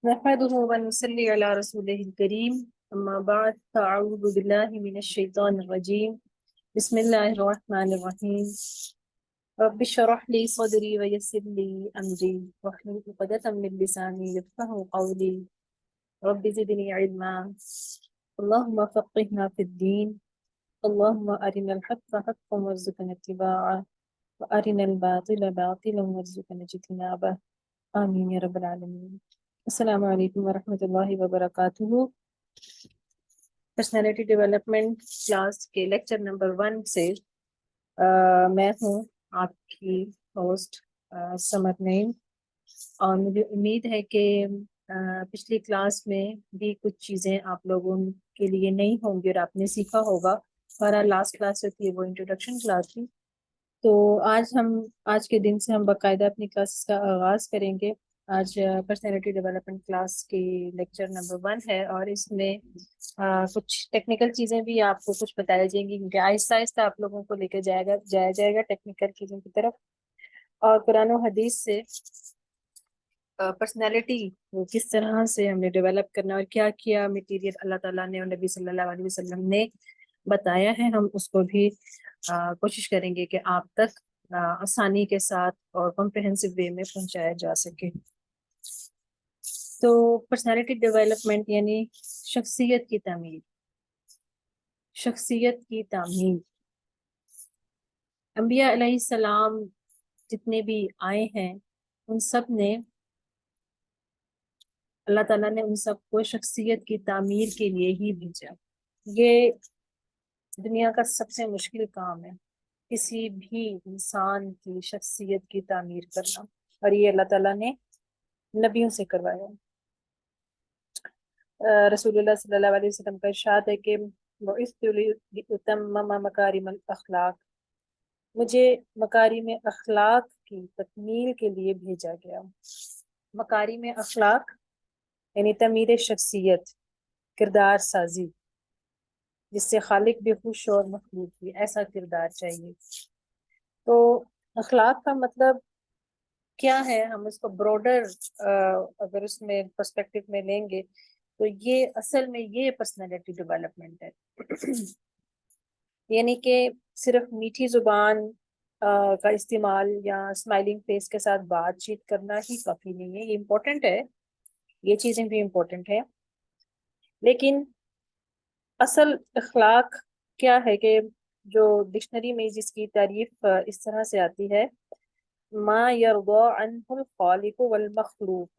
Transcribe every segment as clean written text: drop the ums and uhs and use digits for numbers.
نحمده ونصلي على رسوله الكريم أما بعد فأعوذ بالله من الشيطان الرجيم بسم الله الرحمن الرحيم رب اشرح لي صدري ويسر لي أمري واحلل عقدة من لساني يفقهوا قولي رب زدني علما اللهم فقهنا في الدين اللهم أرنا الحق حقا وارزقنا اتباعه وأرنا الباطل باطلا وارزقنا اجتنابه آمین یا رب العالمین۔ السلام علیکم ورحمۃ اللہ وبرکاتہ۔ پرسنالٹی ڈیولپمنٹ کلاس کے لیکچر نمبر 1 سے میں ہوں آپ کی ہوسٹ سمر نعیم، اور مجھے امید ہے کہ پچھلی کلاس میں بھی کچھ چیزیں آپ لوگوں کے لیے نہیں ہوں گی اور آپ نے سیکھا ہوگا۔ ہمارا لاسٹ کلاس جو تھی وہ انٹروڈکشن کلاس تھی، تو آج کے دن سے ہم باقاعدہ اپنی کلاسز کا آغاز کریں گے۔ آج پرسنالٹی ڈیولپمنٹ کلاس کی لیکچر نمبر 1 ہے، اور اس میں کچھ ٹیکنیکل چیزیں بھی آپ کو کچھ بتائی جائیں گی، کیونکہ آہستہ آہستہ آپ لوگوں کو لے کے جایا جائے گا ٹیکنیکل چیزوں کی طرف، اور قرآن و حدیث سے پرسنالٹی کس طرح سے ہم نے ڈیولپ کرنا اور کیا کیا میٹیریل اللہ تعالیٰ نے اور نبی صلی اللہ علیہ وسلم نے بتایا ہے، ہم اس کو بھی کوشش کریں گے کہ آپ تک آسانی کے ساتھ اور کمپریہنسو وے میں پہنچایا جا سکے۔ تو پرسنالٹی ڈیولپمنٹ یعنی شخصیت کی تعمیر۔ شخصیت کی تعمیر، انبیاء علیہ السلام جتنے بھی آئے ہیں ان سب نے، اللہ تعالیٰ نے ان سب کو شخصیت کی تعمیر کے لیے ہی بھیجا۔ یہ دنیا کا سب سے مشکل کام ہے، کسی بھی انسان کی شخصیت کی تعمیر کرنا، اور یہ اللہ تعالیٰ نے نبیوں سے کروایا۔ رسول اللہ صلی اللہ علیہ وسلم کا ارشاد ہے کہ بعثت لأتمم مکارم الاخلاق، مجھے مکارم اخلاق کی تکمیل کے لیے بھیجا گیا۔ مکارم اخلاق یعنی تعمیر شخصیت، کردار سازی، جس سے خالق بھی خوش اور مخلوق بھی، ایسا کردار چاہیے۔ تو اخلاق کا مطلب کیا ہے، ہم اس کو براڈر اگر اس میں پرسپیکٹو میں لیں گے تو یہ اصل میں یہ پرسنالٹی ڈیولپمنٹ ہے۔ یعنی کہ صرف میٹھی زبان کا استعمال یا اسمائلنگ فیس کے ساتھ بات چیت کرنا ہی کافی نہیں ہے، یہ امپورٹنٹ ہے، یہ چیزیں بھی امپورٹنٹ ہے، لیکن اصل اخلاق کیا ہے کہ جو ڈکشنری میں جس کی تعریف اس طرح سے آتی ہے، ما یرضی عنہ الخالق والمخلوق،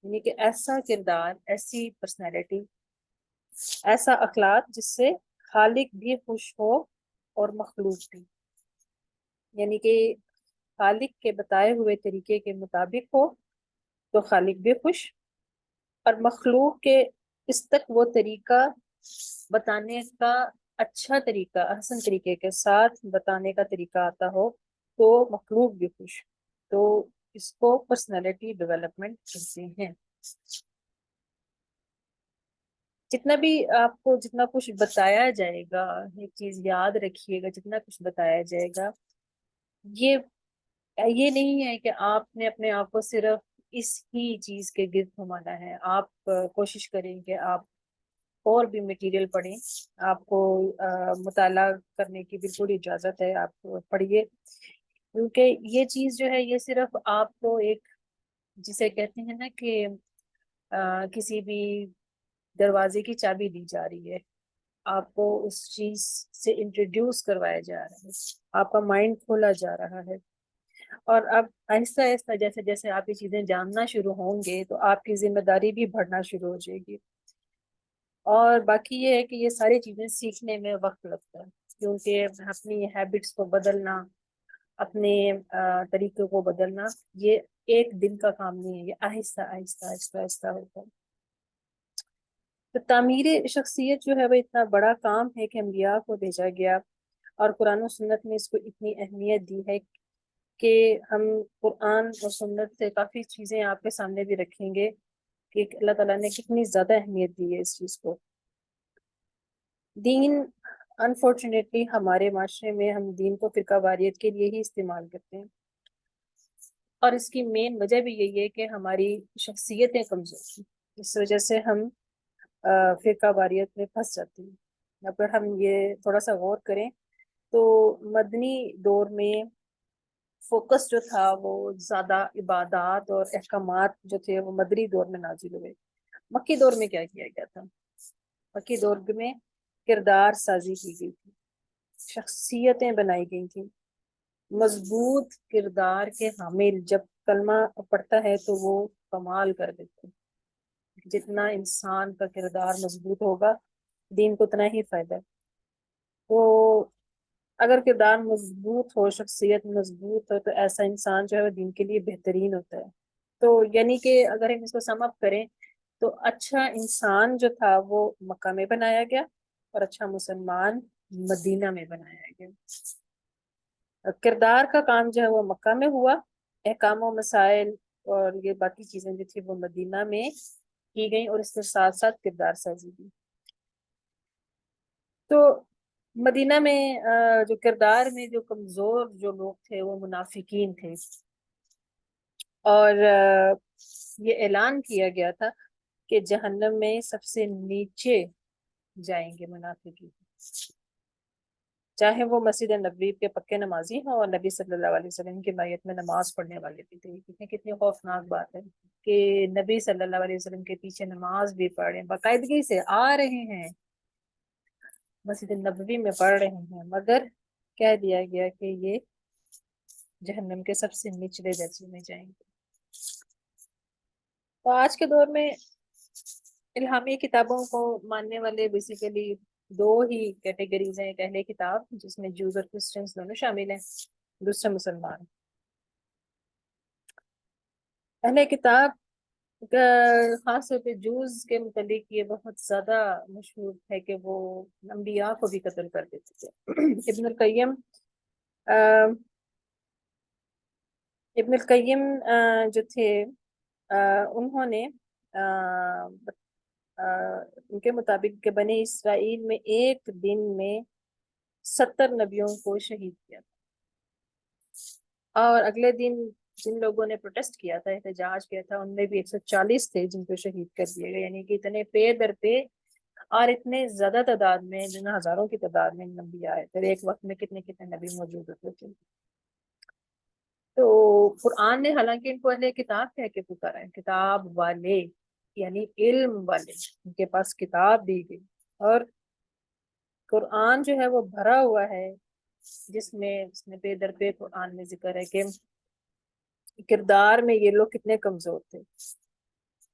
یعنی کہ ایسا کردار، ایسی پرسنالٹی، ایسا اخلاق جس سے خالق بھی خوش ہو اور مخلوق بھی، یعنی کہ خالق کے بتائے ہوئے طریقے کے مطابق ہو تو خالق بھی خوش، اور مخلوق کے اس تک وہ طریقہ بتانے کا اچھا طریقہ، احسن طریقے کے ساتھ بتانے کا طریقہ آتا ہو تو مخلوق بھی خوش، تو اس کو پرسنالٹی ڈیولپمنٹ کہتے ہیں۔ جتنا بھی آپ کو جتنا کچھ بتایا جائے گا، ایک چیز یاد رکھیے گا، جتنا کچھ بتایا جائے گا یہ نہیں ہے کہ آپ نے اپنے آپ کو صرف اس ہی چیز کے گرد گھمانا ہے۔ آپ کوشش کریں کہ آپ اور بھی مٹیریل پڑھیں، آپ کو مطالعہ کرنے کی بالکل اجازت ہے، آپ پڑھیے، کیونکہ یہ چیز جو ہے یہ صرف آپ کو ایک، جسے کہتے ہیں نا کہ کسی بھی دروازے کی چابی دی جا رہی ہے، آپ کو اس چیز سے انٹروڈیوس کروایا جا رہا ہے، آپ کا مائنڈ کھولا جا رہا ہے، اور اب آہستہ آہستہ جیسے جیسے آپ یہ چیزیں جاننا شروع ہوں گے تو آپ کی ذمہ داری بھی بڑھنا شروع ہو جائے گی۔ اور باقی یہ ہے کہ یہ ساری چیزیں سیکھنے میں وقت لگتا ہے، کیونکہ اپنی ہیبٹس کو بدلنا، اپنے طریقے کو بدلنا، یہ ایک دن کا کام نہیں ہے، یہ آہستہ آہستہ آہستہ آہستہ ہوتا ہے۔ تو تعمیر شخصیت جو ہے وہ اتنا بڑا کام ہے کہ انبیاء کو بھیجا گیا، اور قرآن و سنت نے اس کو اتنی اہمیت دی ہے کہ ہم قرآن اور سنت سے کافی چیزیں آپ کے سامنے بھی رکھیں گے کہ اللہ تعالیٰ نے کتنی زیادہ اہمیت دی ہے اس چیز کو۔ دین انفارچونیٹلی ہمارے معاشرے میں ہم دین کو فرقہ واریت کے لیے ہی استعمال کرتے ہیں، اور اس کی مین وجہ بھی یہی ہے کہ ہماری شخصیتیں کمزور ہیں۔ اس وجہ سے ہم فرقہ واریت میں پھنس جاتے ہیں۔ اگر ہم یہ تھوڑا سا غور کریں تو مدنی دور میں فوکس جو تھا وہ زیادہ عبادات اور احکامات جو تھے وہ مدنی دور میں نازل ہوئے۔ مکی دور میں کیا کیا گیا تھا؟ مکی دور میں کردار سازی کی گئی تھی، شخصیتیں بنائی گئی تھی، مضبوط کردار کے حامل جب کلمہ پڑھتا ہے تو وہ کمال کر دیتے ہیں۔ جتنا انسان کا کردار مضبوط ہوگا دین کو اتنا ہی فائدہ ہے۔ تو اگر کردار مضبوط ہو، شخصیت مضبوط ہو، تو ایسا انسان جو ہے وہ دین کے لیے بہترین ہوتا ہے۔ تو یعنی کہ اگر ہم اس کو سم اپ کریں تو اچھا انسان جو تھا وہ مکہ میں بنایا گیا اور اچھا مسلمان مدینہ میں بنایا گیا۔ کردار کا کام جو ہے وہ مکہ میں ہوا، احکام و مسائل اور یہ باقی چیزیں جو تھی وہ مدینہ میں کی گئی، اور اس کے ساتھ ساتھ کردار سازی کی۔ تو مدینہ میں جو کردار میں جو کمزور جو لوگ تھے وہ منافقین تھے، اور یہ اعلان کیا گیا تھا کہ جہنم میں سب سے نیچے جائیں گے منافقین، چاہے وہ مسجد نبوی کے پکے نمازی ہوں اور نبی صلی اللہ علیہ وسلم کی بیعت میں نماز پڑھنے والے بھی تھے۔ کتنی خوفناک بات ہے کہ نبی صلی اللہ علیہ وسلم کے پیچھے نماز بھی پڑھ رہے ہیں، باقاعدگی سے آ رہے ہیں، مسجد نبوی میں پڑھ رہے ہیں، مگر کہہ دیا گیا کہ یہ جہنم کے سب سے نچلے درجے میں جائیں گے۔ تو آج کے دور میں الہامی کتابوں کو ماننے والے بیسیکلی دو ہی کیٹیگریز ہیں، ایک اہل کتاب جس میں جوز اور کرسچنز دونوں شامل ہیں، دوسرا مسلمان۔ اہل کتاب خاص طور پہ جوز کے متعلق یہ بہت زیادہ مشہور ہے کہ وہ انبیاء کو بھی قتل کر دیتے تھے۔ ابن القیم جو تھے انہوں نے ان کے مطابق کہ بنی اسرائیل میں ایک دن میں 70 نبیوں کو شہید کیا تھا، اور اگلے دن جن لوگوں نے پروٹیسٹ کیا تھا، احتجاج کیا تھا، ان میں بھی 140 تھے جن کو شہید کر دیا گیا۔ یعنی کہ اتنے پے در پے اور اتنے زیادہ تعداد میں، جن ہزاروں کی تعداد میں نبی آئے تھے، ایک وقت میں کتنے کتنے نبی موجود ہوتے تھے۔ تو قرآن نے حالانکہ ان کو اہل کتاب کہہ کے پکارا ہے، کتاب والے یعنی علم والے، ان کے پاس کتاب دی گئی، اور قرآن جو ہے وہ بھرا ہوا ہے جس میں پے در پے قرآن میں ذکر ہے کہ کردار میں یہ لوگ کتنے کمزور تھے،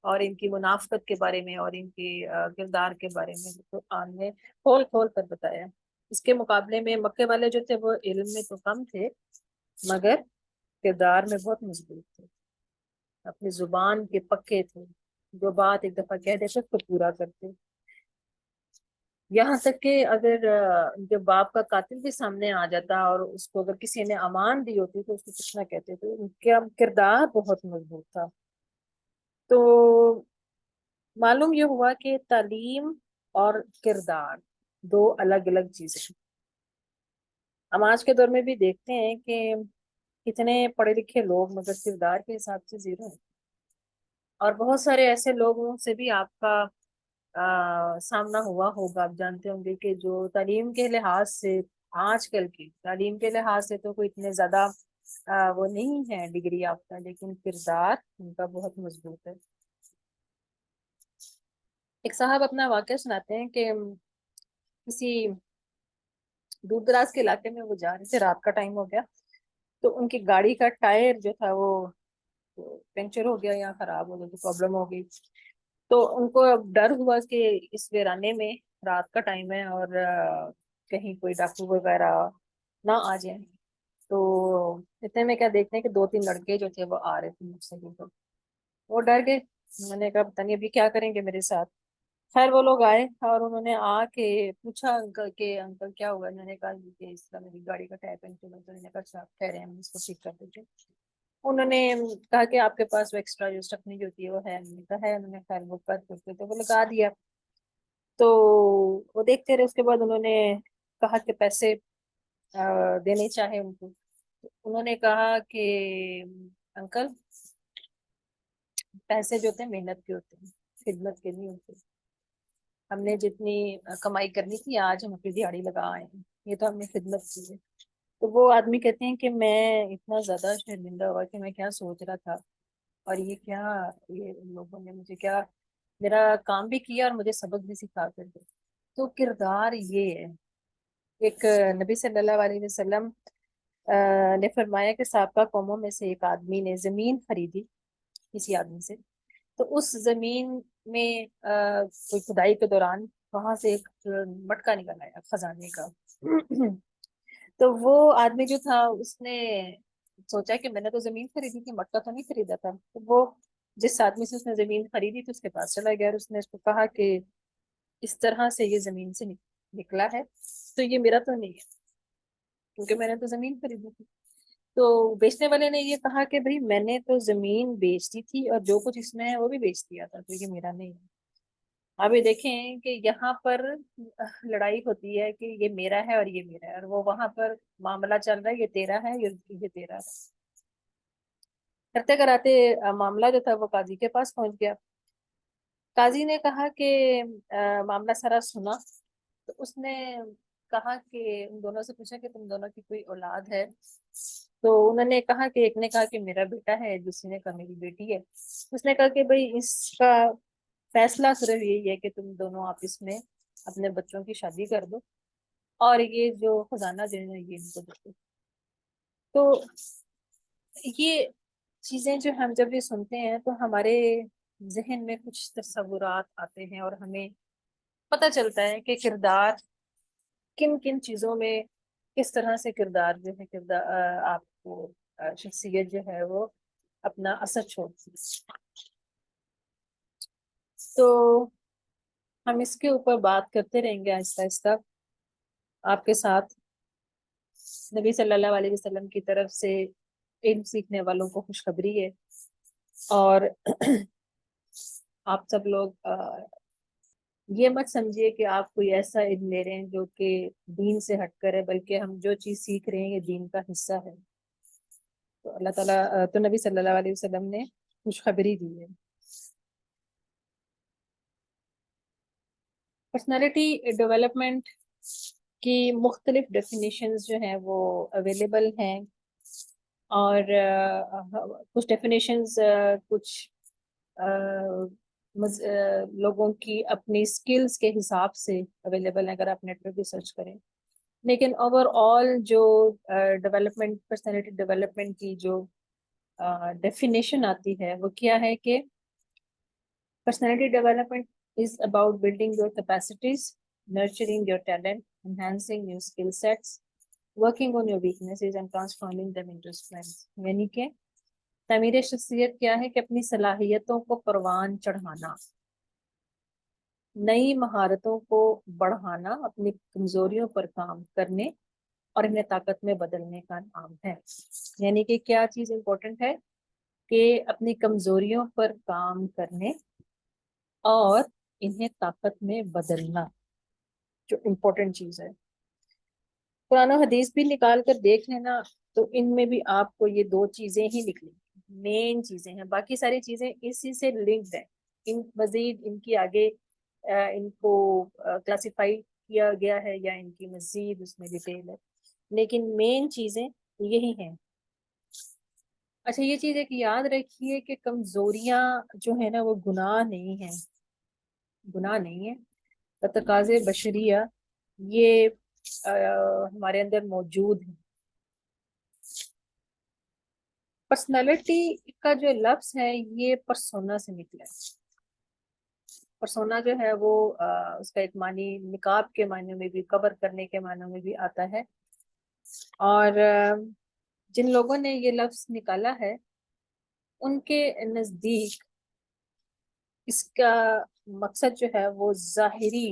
اور ان کی منافقت کے بارے میں اور ان کی کردار کے بارے میں قرآن نے کھول کھول کر بتایا۔ اس کے مقابلے میں مکے والے جو تھے وہ علم میں تو کم تھے مگر کردار میں بہت مضبوط تھے، اپنی زبان کے پکے تھے، جو بات ایک دفعہ کہہ دیتے تو پورا کرتے، یہاں تک کہ اگر ان کے باپ کا قاتل بھی سامنے آ جاتا اور اس کو اگر کسی نے امان دی ہوتی تو اس کو کچھ نہ کہتے تھے، ان کا کردار بہت مضبوط تھا۔ تو معلوم یہ ہوا کہ تعلیم اور کردار دو الگ الگ چیزیں ہیں۔ ہم آج کے دور میں بھی دیکھتے ہیں کہ کتنے پڑھے لکھے لوگ مگر کردار کے حساب سے زیرو ہیں، اور بہت سارے ایسے لوگوں سے بھی آپ کا سامنا ہوا ہوگا، آپ جانتے ہوں گے کہ جو تعلیم کے لحاظ سے، آج کل کی تعلیم کے لحاظ سے تو کوئی اتنے زیادہ وہ نہیں ہے ڈگری یافتہ، لیکن کردار ان کا بہت مضبوط ہے۔ ایک صاحب اپنا واقعہ سناتے ہیں کہ کسی دور دراز کے علاقے میں وہ جا رہے تھے، رات کا ٹائم ہو گیا، تو ان کی گاڑی کا ٹائر جو تھا وہ پنکچر ہو گیا یا خراب ہو گیا، پرابلم ہو گئی۔ تو ان کو اب ڈر ہوا کہ اس ویرانے میں رات کا ٹائم ہے اور کہیں کوئی ڈاکو وغیرہ نہ آ جائیں۔ تو اتنے میں کیا دیکھتے ہیں کہ 2-3 لڑکے جو تھے وہ آ رہے تھے مجھ سے، وہ ڈر گئے، میں نے کہا پتہ نہیں ابھی کیا کریں گے میرے ساتھ۔ خیر وہ لوگ آئے اور انہوں نے آ کے پوچھا انکل کہ انکل کیا ہوا، انہوں نے کہا کہ اس طرح میری گاڑی کا ٹائر پنکچر ہے۔ تو انہوں نے کہا اچھا آپ کہہ رہے ہیں ہم اس کو ٹھیک کر دیجیے۔ انہوں نے کہا کہ آپ کے پاس وہ ایکسٹرا جو اسٹفنی جو ہوتی ہے وہ ہے؟ انہوں نے کہا ہے۔ انہوں نے خیر وہ کر کرتے تو وہ لگا دیا۔ تو وہ دیکھتے رہے، اس کے بعد انہوں نے کہا کہ پیسے دینے چاہے ان کو، انہوں نے کہا کہ انکل پیسے جو ہوتے ہیں محنت کے ہوتے ہیں، خدمت کرنی ہوتی، ہم نے جتنی کمائی کرنی تھی آج ہم اپنی دیہڑی لگا آئے ہیں، یہ تو ہم نے خدمت کی ہے۔ تو وہ آدمی کہتے ہیں کہ میں اتنا زیادہ شرمندہ ہوا کہ میں کیا سوچ رہا تھا، اور یہ کیا، یہ ان لوگوں نے مجھے کیا میرا کام بھی کیا اور مجھے سبق بھی سکھا کر دیا۔ تو کردار یہ ہے۔ ایک نبی صلی اللہ علیہ وسلم نے فرمایا کہ سابقہ قوموں میں سے ایک آدمی نے زمین خریدی کسی آدمی سے، تو اس زمین میں کوئی کھدائی کے دوران وہاں سے ایک مٹکا نکل آیا خزانے کا۔ تو وہ آدمی جو تھا اس نے سوچا کہ میں نے تو زمین خریدی تھی، مٹکا تو نہیں خریدا تھا۔ تو وہ جس آدمی سے اس نے زمین خریدی تو اس کے پاس چلا گیا اور اس نے اس کو کہا کہ اس طرح سے یہ زمین سے نکلا ہے تو یہ میرا تو نہیں ہے، کیونکہ میں نے تو زمین خریدی تھی۔ تو بیچنے والے نے یہ کہا کہ بھئی میں نے تو زمین بیچ دی تھی اور جو کچھ اس میں ہے وہ بھی بیچ دیا تھا، تو یہ میرا نہیں ہے۔ ابھی دیکھیں کہ یہاں پر لڑائی ہوتی ہے کہ یہ میرا ہے اور یہ میرا ہے، اور وہ وہاں پر معاملہ چل رہا ہے یہ تیرا ہے یہ تیرا ہے۔ کرتے کراتے معاملہ جو تھا وہ قاضی کے پاس پہنچ گیا۔ قاضی نے کہا کہ معاملہ سارا سنا، تو اس نے کہا کہ ان دونوں سے پوچھا کہ تم دونوں کی کوئی اولاد ہے؟ تو انہوں نے کہا کہ ایک نے کہا کہ میرا بیٹا ہے، دوسری نے کہا میری بیٹی ہے۔ اس نے کہا کہ بھئی اس کا فیصلہ صرف یہی ہے کہ تم دونوں آپس میں اپنے بچوں کی شادی کر دو اور یہ جو خزانہ جو ہے یہ ان کو دے دو۔ تو یہ چیزیں جو ہم جب یہ سنتے ہیں تو ہمارے ذہن میں کچھ تصورات آتے ہیں اور ہمیں پتہ چلتا ہے کہ کردار کن کن چیزوں میں کس طرح سے کردار جو ہے کردار آپ کو شخصیت جو ہے وہ اپنا اثر چھوڑتی ہے۔ تو ہم اس کے اوپر بات کرتے رہیں گے آہستہ آہستہ۔ آپ کے ساتھ نبی صلی اللہ علیہ وسلم کی طرف سے علم سیکھنے والوں کو خوشخبری ہے، اور آپ سب لوگ یہ مت سمجھیے کہ آپ کوئی ایسا علم لے رہے ہیں جو کہ دین سے ہٹ کر ہے، بلکہ ہم جو چیز سیکھ رہے ہیں یہ دین کا حصہ ہے۔ تو اللہ تعالیٰ تو نبی صلی اللہ علیہ وسلم نے خوشخبری دی ہے۔ پرسنالٹی ڈیولپمنٹ کی مختلف ڈیفینیشنز جو ہیں وہ اویلیبل ہیں، اور کچھ ڈیفینیشنز کچھ لوگوں کی اپنی سکلز کے حساب سے اویلیبل ہیں اگر آپ نیٹ پہ بھی سرچ کریں، لیکن اوور آل جو ڈیولپمنٹ پرسنالٹی ڈیولپمنٹ کی جو ڈیفینیشن آتی ہے وہ کیا ہے کہ personality development is about building your capacities, nurturing your talent, enhancing your skill sets, working on your weaknesses and transforming them into strengths۔ یعنی کہ تعمیر شخصیت کیا ہے کہ اپنی صلاحیتوں کو پروان چڑھانا، نئی مہارتوں کو بڑھانا، اپنی کمزوریوں پر کام کرنے اور انہیں طاقت میں بدلنے کا نام ہے۔ یعنی کہ کیا چیز امپورٹنٹ ہے کہ اپنی کمزوریوں پر کام کرنے اور انہیں طاقت میں بدلنا، جو امپورٹنٹ چیز ہے۔ قرآن و حدیث بھی نکال کر دیکھ لینا تو ان میں بھی آپ کو یہ دو چیزیں ہی نکلیں، مین چیزیں ہیں، باقی ساری چیزیں اسی سے لنکڈ ہیں۔ ان مزید ان کی آگے ان کو کلاسیفائی کیا گیا ہے یا ان کی مزید اس میں ڈیٹیل ہے، لیکن مین چیزیں یہی ہیں۔ اچھا یہ چیز ایک یاد رکھیے کہ کمزوریاں جو ہے نا وہ گناہ نہیں ہیں، گناہ نہیں ہے، تقاضے بشریہ یہ ہمارے اندر موجود ہے۔ پرسنالٹی کا جو لفظ ہے یہ پرسونا سے نکلا ہے۔ پرسونا جو ہے وہ اس کا ایک معنی نقاب کے معنی میں بھی، کور کرنے کے معنی میں بھی آتا ہے، اور جن لوگوں نے یہ لفظ نکالا ہے ان کے نزدیک اس کا مقصد جو ہے وہ ظاہری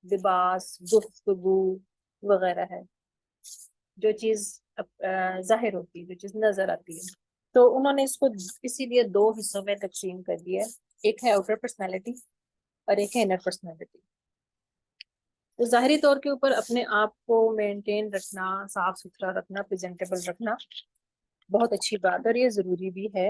لباس، گفتگو وغیرہ ہے، جو چیز ظاہر ہوتی ہے، جو چیز نظر آتی ہے۔ تو انہوں نے اس کو اسی لیے دو حصوں میں تقسیم کر دیا ہے، ایک ہے آؤٹر پرسنالٹی اور ایک ہے انر پرسنالٹی۔ تو ظاہری طور کے اوپر اپنے آپ کو مینٹین رکھنا، صاف ستھرا رکھنا، پریزنٹیبل رکھنا بہت اچھی بات ہے اور یہ ضروری بھی ہے،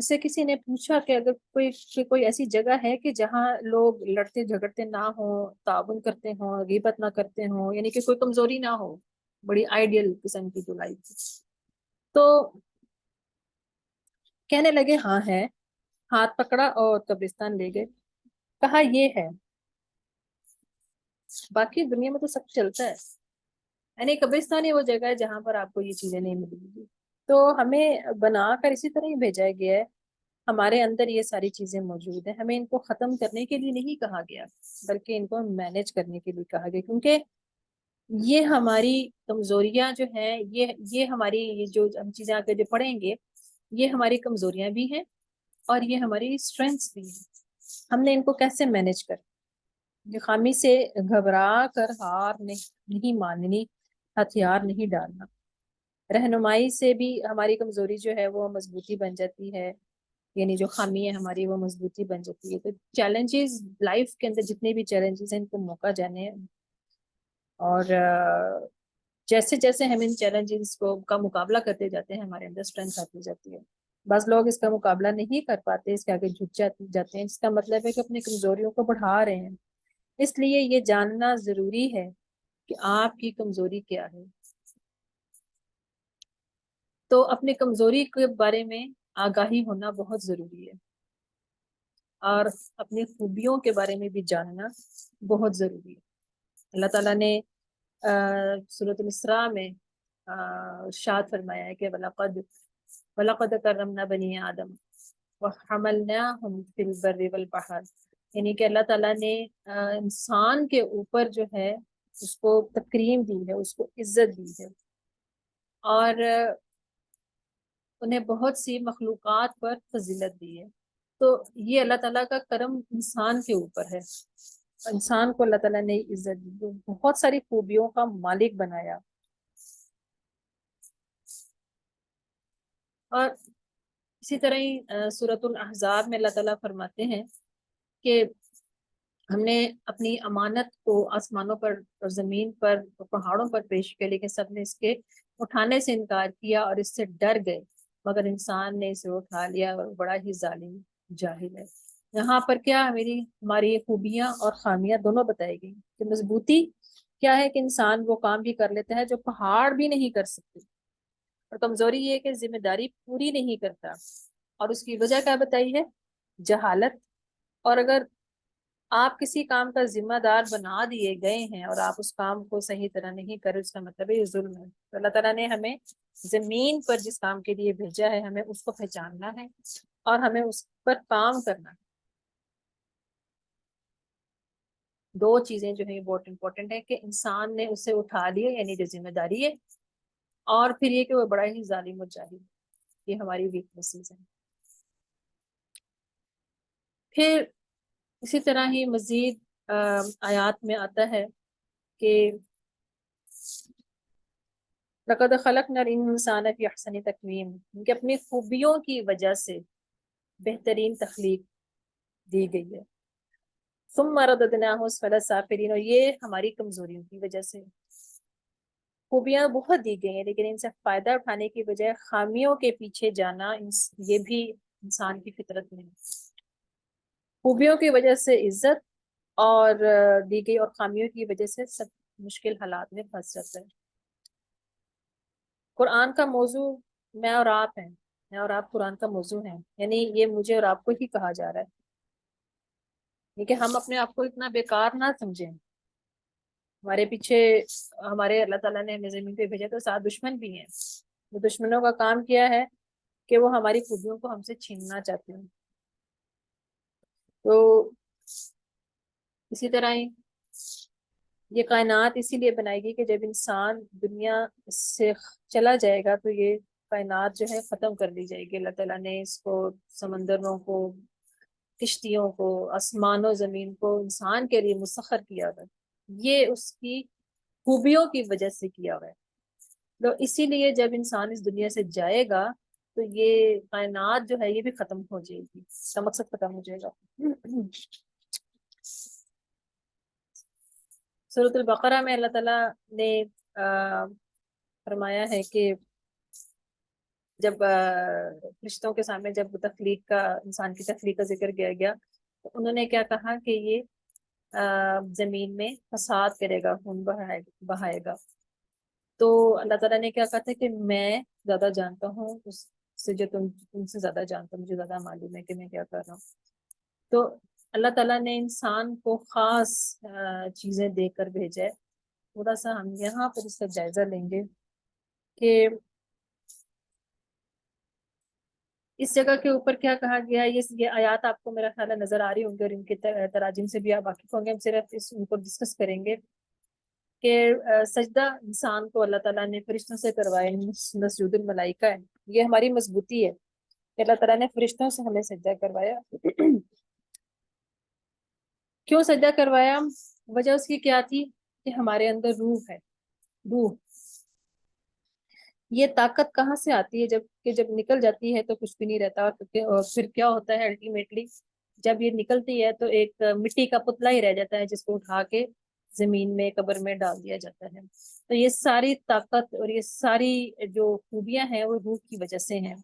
اس سے کسی نے پوچھا کہ اگر کوئی ایسی جگہ ہے کہ جہاں لوگ لڑتے جھگڑتے نہ ہوں، تعاون کرتے ہوں، غیبت نہ کرتے ہوں، یعنی کہ کوئی کمزوری نہ ہو، بڑی آئیڈیل قسم کی جو لائف تھی. تو کہنے لگے ہاں ہے. ہاتھ پکڑا اور قبرستان لے گئے. کہا یہ ہے. باقی دنیا میں تو سب چلتا ہے، یعنی قبرستان ہی وہ جگہ ہے جہاں پر آپ کو یہ چیزیں نہیں ملیں گی. تو ہمیں بنا کر اسی طرح ہی بھیجا گیا ہے. ہمارے اندر یہ ساری چیزیں موجود ہیں. ہمیں ان کو ختم کرنے کے لیے نہیں کہا گیا، بلکہ ان کو مینج کرنے کے لیے کہا گیا، کیونکہ یہ ہماری کمزوریاں جو ہیں، یہ ہماری یہ جو ہم چیزیں آگے جو پڑھیں گے، یہ ہماری کمزوریاں بھی ہیں اور یہ ہماری اسٹرینگس بھی ہیں. ہم نے ان کو کیسے مینج کر، یہ خامی سے گھبرا کر ہار نہیں ماننی، ہتھیار نہیں ڈالنا. رہنمائی سے بھی ہماری کمزوری جو ہے وہ مضبوطی بن جاتی ہے، یعنی جو خامی ہے ہماری وہ مضبوطی بن جاتی ہے. تو چیلنجز لائف کے اندر جتنے بھی چیلنجز ہیں ان کو موقع جانے ہیں، اور جیسے جیسے ہم ان چیلنجز کا مقابلہ کرتے جاتے ہیں ہمارے اندر اسٹرینتھ آتی جاتی ہے. بعض لوگ اس کا مقابلہ نہیں کر پاتے، اس کے آگے جھک جاتے ہیں، اس کا مطلب ہے کہ اپنی کمزوریوں کو بڑھا رہے ہیں. اس لیے یہ جاننا ضروری ہے کہ آپ کی کمزوری کیا ہے. تو اپنی کمزوری کے بارے میں آگاہی ہونا بہت ضروری ہے، اور اپنی خوبیوں کے بارے میں بھی جاننا بہت ضروری ہے. اللہ تعالیٰ نے سورۃ الاسراء میں ارشاد فرمایا ہے کہ وَلَقَدْ كَرَّمْنَا بَنِي آدَمَ وَحَمَلْنَاهُمْ فِي الْبَرِّ وَالْبَحْرِ. یعنی کہ اللہ تعالیٰ نے انسان کے اوپر جو ہے اس کو تکریم دی ہے، اس کو عزت دی ہے، اور انہیں بہت سی مخلوقات پر فضیلت دی ہے. تو یہ اللہ تعالیٰ کا کرم انسان کے اوپر ہے. انسان کو اللہ تعالیٰ نے عزت دی، بہت ساری خوبیوں کا مالک بنایا. اور اسی طرح ہی سورۃ الاحزاب میں اللہ تعالیٰ فرماتے ہیں کہ ہم نے اپنی امانت کو آسمانوں پر اور زمین پر اور پہاڑوں پر پیش کیا، لیکن سب نے اس کے اٹھانے سے انکار کیا اور اس سے ڈر گئے، مگر انسان نے اسے اٹھا لیا اور بڑا ہی ظالم جاہل ہے. یہاں پر کیا ہماری خوبیاں اور خامیاں دونوں بتائی گئی. کہ مضبوطی کیا ہے کہ انسان وہ کام بھی کر لیتا ہے جو پہاڑ بھی نہیں کر سکتے، اور کمزوری یہ کہ ذمہ داری پوری نہیں کرتا، اور اس کی وجہ کیا بتائی ہے؟ جہالت. اور اگر آپ کسی کام کا ذمہ دار بنا دیے گئے ہیں اور آپ اس کام کو صحیح طرح نہیں کرے، اس کا مطلب ہے یہ ظلم ہے. تو اللہ تعالیٰ نے ہمیں زمین پر جس کام کے لیے بھیجا ہے ہمیں اس کو پہچاننا ہے اور ہمیں اس پر کام کرنا ہے. دو چیزیں جو ہیں بہت امپورٹنٹ ہے کہ انسان نے اسے اٹھا لیا، یعنی جو ذمہ داری ہے، اور پھر یہ کہ وہ بڑا ہی ظالم و جاہل. یہ ہماری ویکنیسز ہیں. پھر اسی طرح ہی مزید آیات میں آتا ہے کہ لقد خلقنا الانسان فی احسن تقویم، کہ اپنی خوبیوں کی وجہ سے بہترین تخلیق دی گئی ہے. ثم رددناہ اسفل سافلین، اور یہ ہماری کمزوریوں کی وجہ سے. خوبیاں بہت دی گئی ہیں لیکن ان سے فائدہ اٹھانے کی بجائے خامیوں کے پیچھے جانا یہ بھی انسان کی فطرت میں ہے. خوبیوں کی وجہ سے عزت اور دی گئی، اور خامیوں کی وجہ سے سب مشکل حالات میں پھنس جاتا ہے. قرآن کا موضوع میں اور آپ ہیں، میں اور آپ قرآن کا موضوع ہیں، یعنی یہ مجھے اور آپ کو ہی کہا جا رہا ہے. لیکن ہم اپنے آپ کو اتنا بیکار نہ سمجھیں. ہمارے پیچھے ہمارے اللہ تعالیٰ نے ہمیں زمین پہ بھیجا تو ساتھ دشمن بھی ہیں. وہ دشمنوں کا کام کیا ہے کہ وہ ہماری خوبیوں کو ہم سے چھیننا چاہتے ہیں. تو اسی طرح ہی یہ کائنات اسی لیے بنائی گئی کہ جب انسان دنیا سے چلا جائے گا تو یہ کائنات جو ہے ختم کر دی جائے گی. اللہ تعالیٰ نے اس کو، سمندروں کو، کشتیوں کو، آسمان و زمین کو انسان کے لیے مسخر کیا ہوا ہے. یہ اس کی خوبیوں کی وجہ سے کیا ہوا ہے. تو اسی لیے جب انسان اس دنیا سے جائے گا تو یہ کائنات جو ہے یہ بھی ختم ہو جائے گی، اس کا مقصد ختم ہو جائے گا. سورۃ البقرہ میں اللہ تعالیٰ نے فرمایا ہے کہ جب فرشتوں کے سامنے جب تخلیق کا انسان کی تخلیق کا ذکر کیا گیا تو انہوں نے کیا کہا کہ یہ زمین میں فساد کرے گا، خون بہائے گا. تو اللہ تعالیٰ نے کیا کہا تھا کہ میں زیادہ جانتا ہوں اس سے جو تم سے زیادہ جانتا ہوں، مجھے زیادہ معلوم ہے کہ میں کیا کر رہا ہوں. تو اللہ تعالیٰ نے انسان کو خاص چیزیں دے کر بھیجا ہے. تھوڑا سا ہم یہاں پر اس کا جائزہ لیں گے کہ اس جگہ کے اوپر کیا کہا گیا ہے. یہ آیات آپ کو میرا خیال ہے نظر آ رہی ہوں گی اور ان کے تراجم سے بھی آپ واقف ہوں گے. ہم صرف ان کو ڈسکس کریں گے کہ سجدہ انسان کو اللہ تعالیٰ نے فرشتوں سے کروایا، مسجود الملائکہ ہے. یہ ہماری مضبوطی ہے کہ اللہ تعالیٰ نے فرشتوں سے ہمیں سجدہ کروایا. کیوں سجدہ کروایا؟ وجہ اس کی کیا تھی کہ ہمارے اندر روح ہے. روح یہ طاقت کہاں سے آتی ہے؟ جب نکل جاتی ہے تو کچھ بھی نہیں رہتا. اور پھر کیا ہوتا ہے الٹیمیٹلی جب یہ نکلتی ہے تو ایک مٹی کا پتلا ہی رہ جاتا ہے جس کو اٹھا کے زمین میں قبر میں ڈال دیا جاتا ہے. تو یہ ساری طاقت اور یہ ساری جو خوبیاں ہیں وہ روح کی وجہ سے ہیں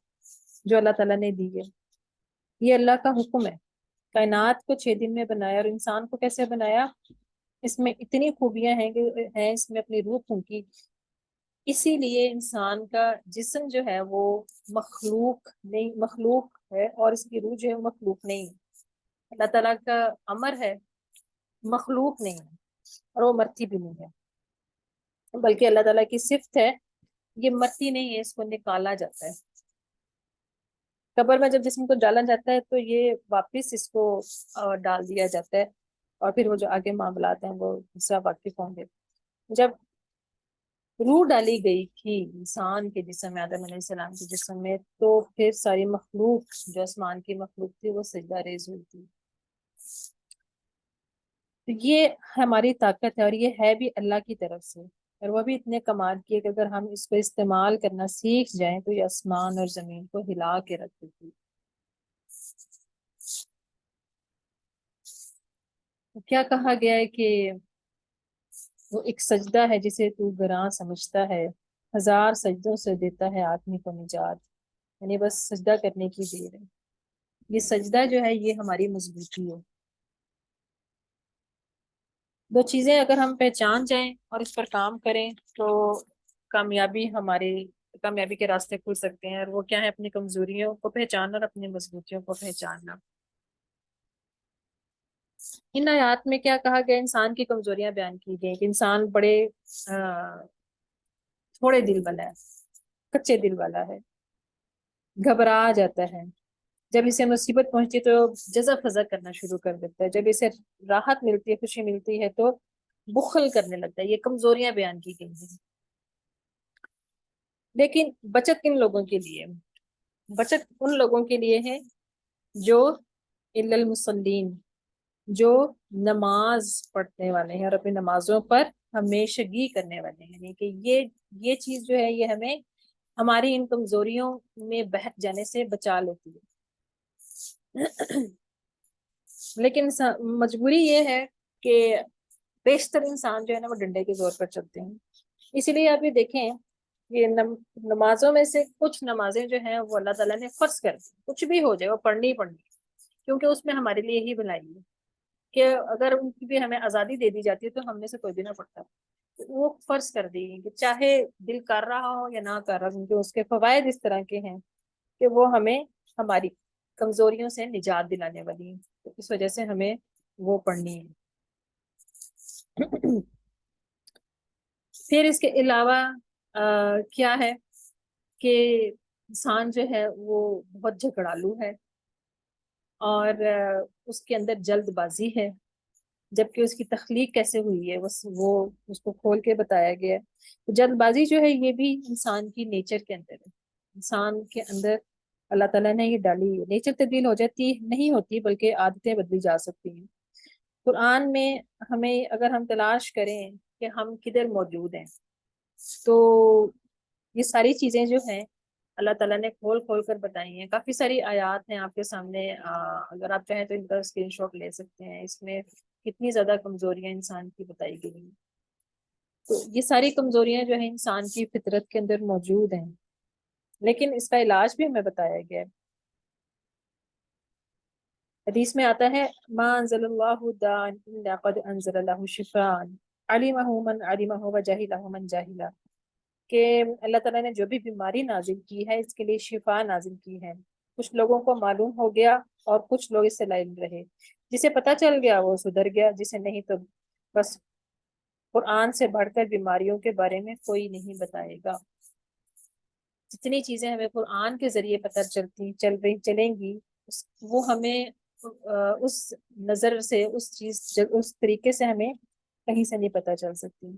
جو اللہ تعالیٰ نے دی ہے. یہ اللہ کا حکم ہے. کائنات کو 6 دن میں بنایا. اور انسان کو کیسے بنایا؟ اس میں اتنی خوبیاں ہیں کہ اس میں اپنی روح پھونکی. اسی لیے انسان کا جسم جو ہے وہ مخلوق ہے اور اس کی روح جو ہے مخلوق نہیں. اللہ تعالیٰ کا امر ہے، مخلوق نہیں ہے اور وہ مرتی بھی نہیں ہے، بلکہ اللہ تعالیٰ کی صفت ہے. یہ مرتی نہیں ہے، اس کو نکالا جاتا ہے. قبر میں جب جسم کو ڈالا جاتا ہے تو یہ واپس اس کو ڈال دیا جاتا ہے اور پھر وہ جو آگے معاملات ہیں وہ دوسرا واقف ہوں گے. جب روح ڈالی گئی تھی انسان کے جسم میں، آدم علیہ السلام کے جسم میں، تو پھر ساری مخلوق جو آسمان کی مخلوق تھی وہ سجدہ ریز ہوئی تھی. یہ ہماری طاقت ہے اور یہ ہے بھی اللہ کی طرف سے. اور وہ بھی اتنے کمال کی ہے کہ اگر ہم اس کو استعمال کرنا سیکھ جائیں تو یہ آسمان اور زمین کو ہلا کے رکھ دیتی. کیا کہا گیا ہے کہ وہ ایک سجدہ ہے جسے تو گراں سمجھتا ہے، 1000 سجدوں سے دیتا ہے آدمی کو نجات. یعنی بس سجدہ کرنے کی دیر ہے. یہ سجدہ جو ہے یہ ہماری مضبوطی ہے. 2 چیزیں اگر ہم پہچان جائیں اور اس پر کام کریں تو کامیابی کے راستے کھل سکتے ہیں. اور وہ کیا ہے؟ اپنی کمزوریوں کو پہچاننا اور اپنی مضبوطیوں کو پہچاننا. ان آیات میں کیا کہا گیا؟ انسان کی کمزوریاں بیان کی گئی کہ انسان بڑے تھوڑے دل والا ہے، کچے دل والا ہے، گھبرا جاتا ہے. جب اسے مصیبت پہنچتی تو جزا فضا کرنا شروع کر دیتا ہے. جب اسے راحت ملتی ہے، خوشی ملتی ہے تو بخل کرنے لگتا ہے. یہ کمزوریاں بیان کی گئی ہیں. لیکن بچت کن لوگوں کے لیے؟ بچت ان لوگوں کے لیے ہے جو الا المصلین، جو نماز پڑھنے والے ہیں اور اپنی نمازوں پر ہمیشگی کرنے والے ہیں. یعنی کہ یہ چیز جو ہے یہ ہمیں ہماری ان کمزوریوں میں بہک جانے سے بچا لیتی ہے. لیکن مجبوری یہ ہے کہ بیشتر انسان جو ہے نا وہ ڈنڈے کے زور پر چلتے ہیں. اسی لیے آپ یہ دیکھیں یہ نمازوں میں سے کچھ نمازیں جو ہیں وہ اللہ تعالیٰ نے فرض کر دی. کچھ بھی ہو جائے وہ پڑھنی ہی پڑھنی، کیونکہ اس میں ہمارے لیے ہی بنائی ہے کہ اگر ان کی بھی ہمیں آزادی دے دی جاتی ہے تو ہم میں سے کوئی بھی نہ پڑتا. وہ فرض کر دی کہ چاہے دل کر رہا ہو یا نہ کر رہا، کیونکہ اس کے فوائد اس طرح کے ہیں کہ وہ ہمیں ہماری کمزوریوں سے نجات دلانے والی ہیں. تو اس وجہ سے ہمیں وہ پڑھنی ہے. پھر اس کے علاوہ کیا ہے کہ انسان جو ہے وہ بہت جھگڑالو ہے اور اس کے اندر جلد بازی ہے. جبکہ اس کی تخلیق کیسے ہوئی ہے وہ اس کو کھول کے بتایا گیا ہے. جلد بازی جو ہے یہ بھی انسان کی نیچر کے اندر ہے. انسان کے اندر اللہ تعالیٰ نے یہ ڈالی ہے. نیچر تبدیل ہو جاتی نہیں ہوتی بلکہ عادتیں بدلی جا سکتی ہیں. قرآن میں ہمیں اگر ہم تلاش کریں کہ ہم کدھر موجود ہیں تو یہ ساری چیزیں جو ہیں اللہ تعالیٰ نے کھول کھول کر بتائی ہیں. کافی ساری آیات ہیں آپ کے سامنے، اگر آپ چاہیں تو ان کا اسکرین شاٹ لے سکتے ہیں. اس میں کتنی زیادہ کمزوریاں انسان کی بتائی گئی ہیں. تو یہ ساری کمزوریاں جو ہیں انسان کی فطرت کے اندر موجود ہیں. لیکن اس کا علاج بھی ہمیں بتایا گیا ہے. حدیث میں آتا ہے ما انزل اللہ داء الا قد انزل له شفاء علمہ من علمہ وجہلہ من جہلہ، کہ اللہ تعالیٰ نے جو بھی بیماری نازل کی ہے اس کے لیے شفا نازل کی ہے. کچھ لوگوں کو معلوم ہو گیا اور کچھ لوگ اس سے لا علم رہے. جسے پتا چل گیا وہ سدھر گیا، جسے نہیں تو بس. قرآن سے بڑھ کر بیماریوں کے بارے میں کوئی نہیں بتائے گا. جتنی چیزیں ہمیں قرآن کے ذریعے پتہ چلیں گی وہ ہمیں اس نظر سے اس طریقے سے ہمیں کہیں سے نہیں پتہ چل سکتی.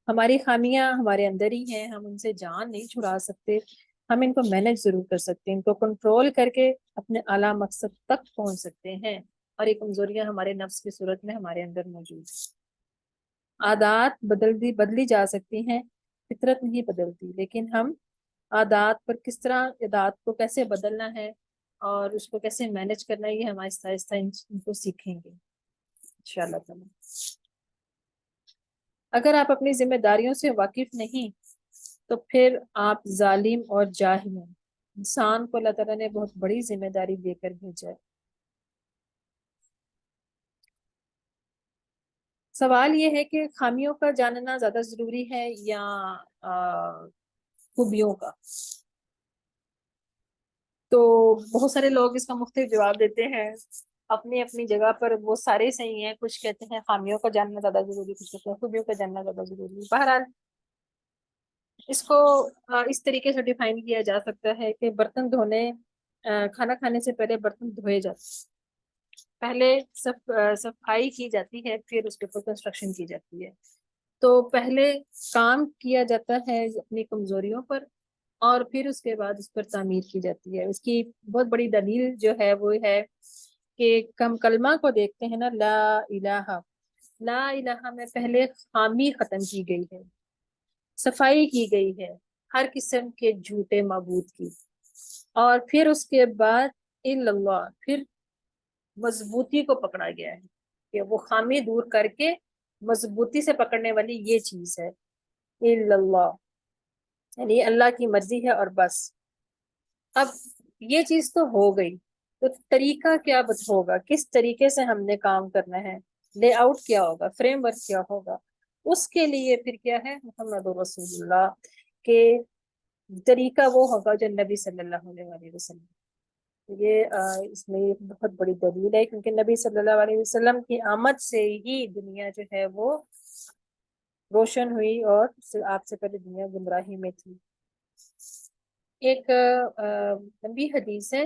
ہماری خامیاں ہمارے اندر ہی ہیں، ہم ان سے جان نہیں چھڑا سکتے. ہم ان کو مینج ضرور کر سکتے ہیں، ان کو کنٹرول کر کے اپنے اعلیٰ مقصد تک پہنچ سکتے ہیں. اور یہ کمزوریاں ہمارے نفس کی صورت میں ہمارے اندر موجود ہیں. عادات بدلی جا سکتی ہیں، فطرت نہیں بدلتی، لیکن ہم عادات پر کس طرح عادات کو کیسے بدلنا ہے اور اس کو کیسے مینج کرنا ہے، یہ ہم آہستہ آہستہ ان کو سیکھیں گے انشاءاللہ تعالی. اگر آپ اپنی ذمہ داریوں سے واقف نہیں تو پھر آپ ظالم اور جاہل ہیں. انسان کو اللہ تعالیٰ نے بہت بڑی ذمہ داری دے کر بھیجا ہے. سوال یہ ہے کہ خامیوں کا جاننا زیادہ ضروری ہے یا خوبیوں کا؟ تو بہت سارے لوگ اس کا مختلف جواب دیتے ہیں. اپنی اپنی جگہ پر وہ سارے صحیح ہیں. کچھ کہتے ہیں خامیوں کا جاننا زیادہ ضروری، کچھ کہتے ہیں خوبیوں کا جاننا زیادہ ضروری. بہرحال اس کو اس طریقے سے ڈیفائن کیا جا سکتا ہے کہ برتن دھونے، کھانا کھانے سے پہلے برتن دھوئے جاتے ہیں. پہلے صفائی کی جاتی ہے، پھر اس کے اوپر کنسٹرکشن کی جاتی ہے. تو پہلے کام کیا جاتا ہے اپنی کمزوریوں پر، اور پھر اس کے بعد اس پر تعمیر کی جاتی ہے. اس کی بہت بڑی دلیل جو ہے وہ ہے کہ کلمہ کو دیکھتے ہیں نا، لا الہ، لا الہ میں پہلے خامی ختم کی گئی ہے، صفائی کی گئی ہے ہر قسم کے جھوٹے معبود کی، اور پھر اس کے بعد الا اللہ، پھر مضبوطی کو پکڑا گیا ہے کہ وہ خامی دور کر کے مضبوطی سے پکڑنے والی یہ چیز ہے الا اللہ، یعنی اللہ کی مرضی ہے اور بس. اب یہ چیز تو ہو گئی، تو طریقہ کیا ہوگا، کس طریقے سے ہم نے کام کرنا ہے، لے آؤٹ کیا ہوگا، فریم ورک کیا ہوگا. اس کے لیے پھر کیا ہے محمد رسول اللہ کے طریقہ وہ ہوگا جو نبی صلی اللہ علیہ وسلم. یہ اس میں ایک بہت بڑی دلیل ہے، کیونکہ نبی صلی اللہ علیہ وسلم کی آمد سے ہی دنیا جو ہے وہ روشن ہوئی، اور آپ سے پہلے دنیا گمراہی میں تھی. ایک لمبی حدیث ہے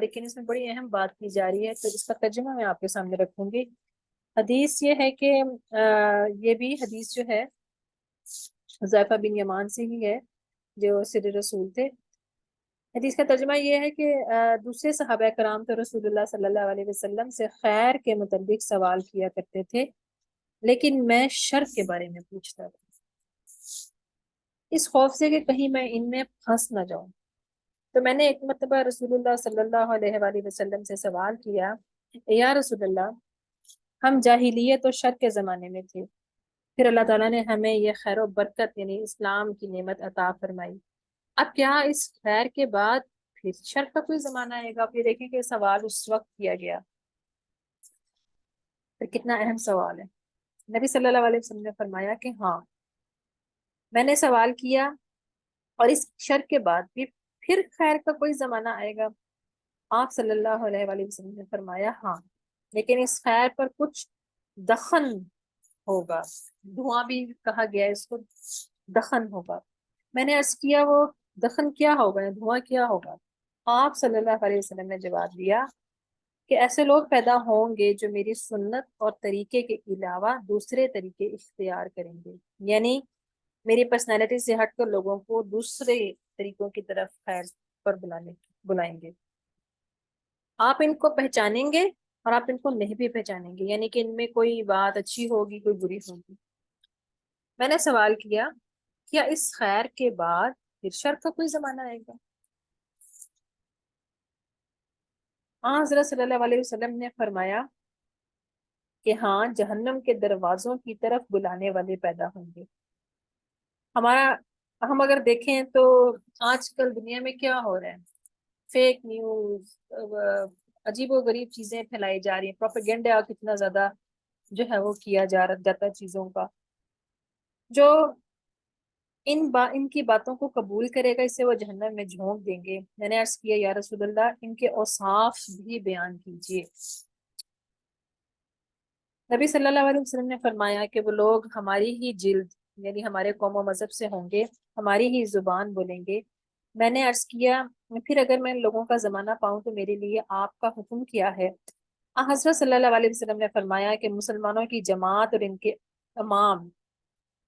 لیکن اس میں بڑی اہم بات کی جا رہی ہے، تو اس کا ترجمہ میں آپ کے سامنے رکھوں گی. حدیث یہ ہے کہ یہ بھی حدیث جو ہے حذیفہ بن یمان سے ہی ہے جو سر رسول تھے. حدیث کا ترجمہ یہ ہے کہ دوسرے صحابہ کرام تو رسول اللہ صلی اللہ علیہ وسلم سے خیر کے متعلق سوال کیا کرتے تھے، لیکن میں شر کے بارے میں پوچھتا تھا، اس خوف سے کہ کہیں میں ان میں پھنس نہ جاؤں. تو میں نے ایک مرتبہ رسول اللہ صلی اللہ علیہ وآلہ وسلم سے سوال کیا، یا رسول اللہ، ہم جاہلیت اور شر کے زمانے میں تھے، پھر اللہ تعالیٰ نے ہمیں یہ خیر و برکت یعنی اسلام کی نعمت عطا فرمائی، اب کیا اس خیر کے بعد پھر شر کا کوئی زمانہ آئے گا؟ پھر دیکھیں کہ سوال اس وقت کیا گیا، پھر کتنا اہم سوال ہے. نبی صلی اللہ علیہ وسلم نے فرمایا کہ ہاں، میں نے سوال کیا اور اس شر کے بعد بھی پھر خیر کا کوئی زمانہ آئے گا؟ آپ صلی اللہ علیہ وآلہ وسلم نے فرمایا ہاں، لیکن اس خیر پر کچھ دخن ہوگا، دھواں بھی کہا گیا اس کو، دخن ہوگا. میں نے عرض کیا وہ دخن کیا ہوگا، دھواں کیا ہوگا؟ آپ صلی اللہ علیہ وسلم نے جواب دیا کہ ایسے لوگ پیدا ہوں گے جو میری سنت اور طریقے کے علاوہ دوسرے طریقے اختیار کریں گے، یعنی میری پرسنالٹی سے ہٹ کر لوگوں کو دوسرے طریقوں کی طرف خیر پر بلائیں گے. آپ ان کو پہچانیں گے اور آپ ان کو نہیں بھی پہچانیں گے، یعنی کہ ان میں کوئی بات اچھی ہوگی، کوئی بری ہوگی. میں نے سوال کیا کیا اس خیر کے بعد پھر شر کا کوئی زمانہ آئے گا؟ حضرت صلی اللہ علیہ وسلم نے فرمایا کہ ہاں، جہنم کے دروازوں کی طرف بلانے والے پیدا ہوں گے. ہمارا ہم اگر دیکھیں تو آج کل دنیا میں کیا ہو رہا ہے، فیک نیوز، عجیب و غریب چیزیں پھیلائی جا رہی ہیں، پروپیگنڈا کتنا زیادہ جو ہے وہ کیا جاتا ہے چیزوں کا، جو ان کی باتوں کو قبول کرے گا اسے وہ جہنم میں جھونک دیں گے۔ میں نے عرض کیا یا رسول اللہ ان کے اوصاف بھی بیان کیجیے۔ نبی صلی اللہ علیہ وسلم نے فرمایا کہ وہ لوگ ہماری ہی جلد یعنی ہمارے قوم و مذہب سے ہوں گے، ہماری ہی زبان بولیں گے۔ میں نے عرض کیا پھر اگر میں ان لوگوں کا زمانہ پاؤں تو میرے لیے آپ کا حکم کیا ہے؟ حضرت صلی اللہ علیہ وسلم نے فرمایا کہ مسلمانوں کی جماعت اور ان کے امام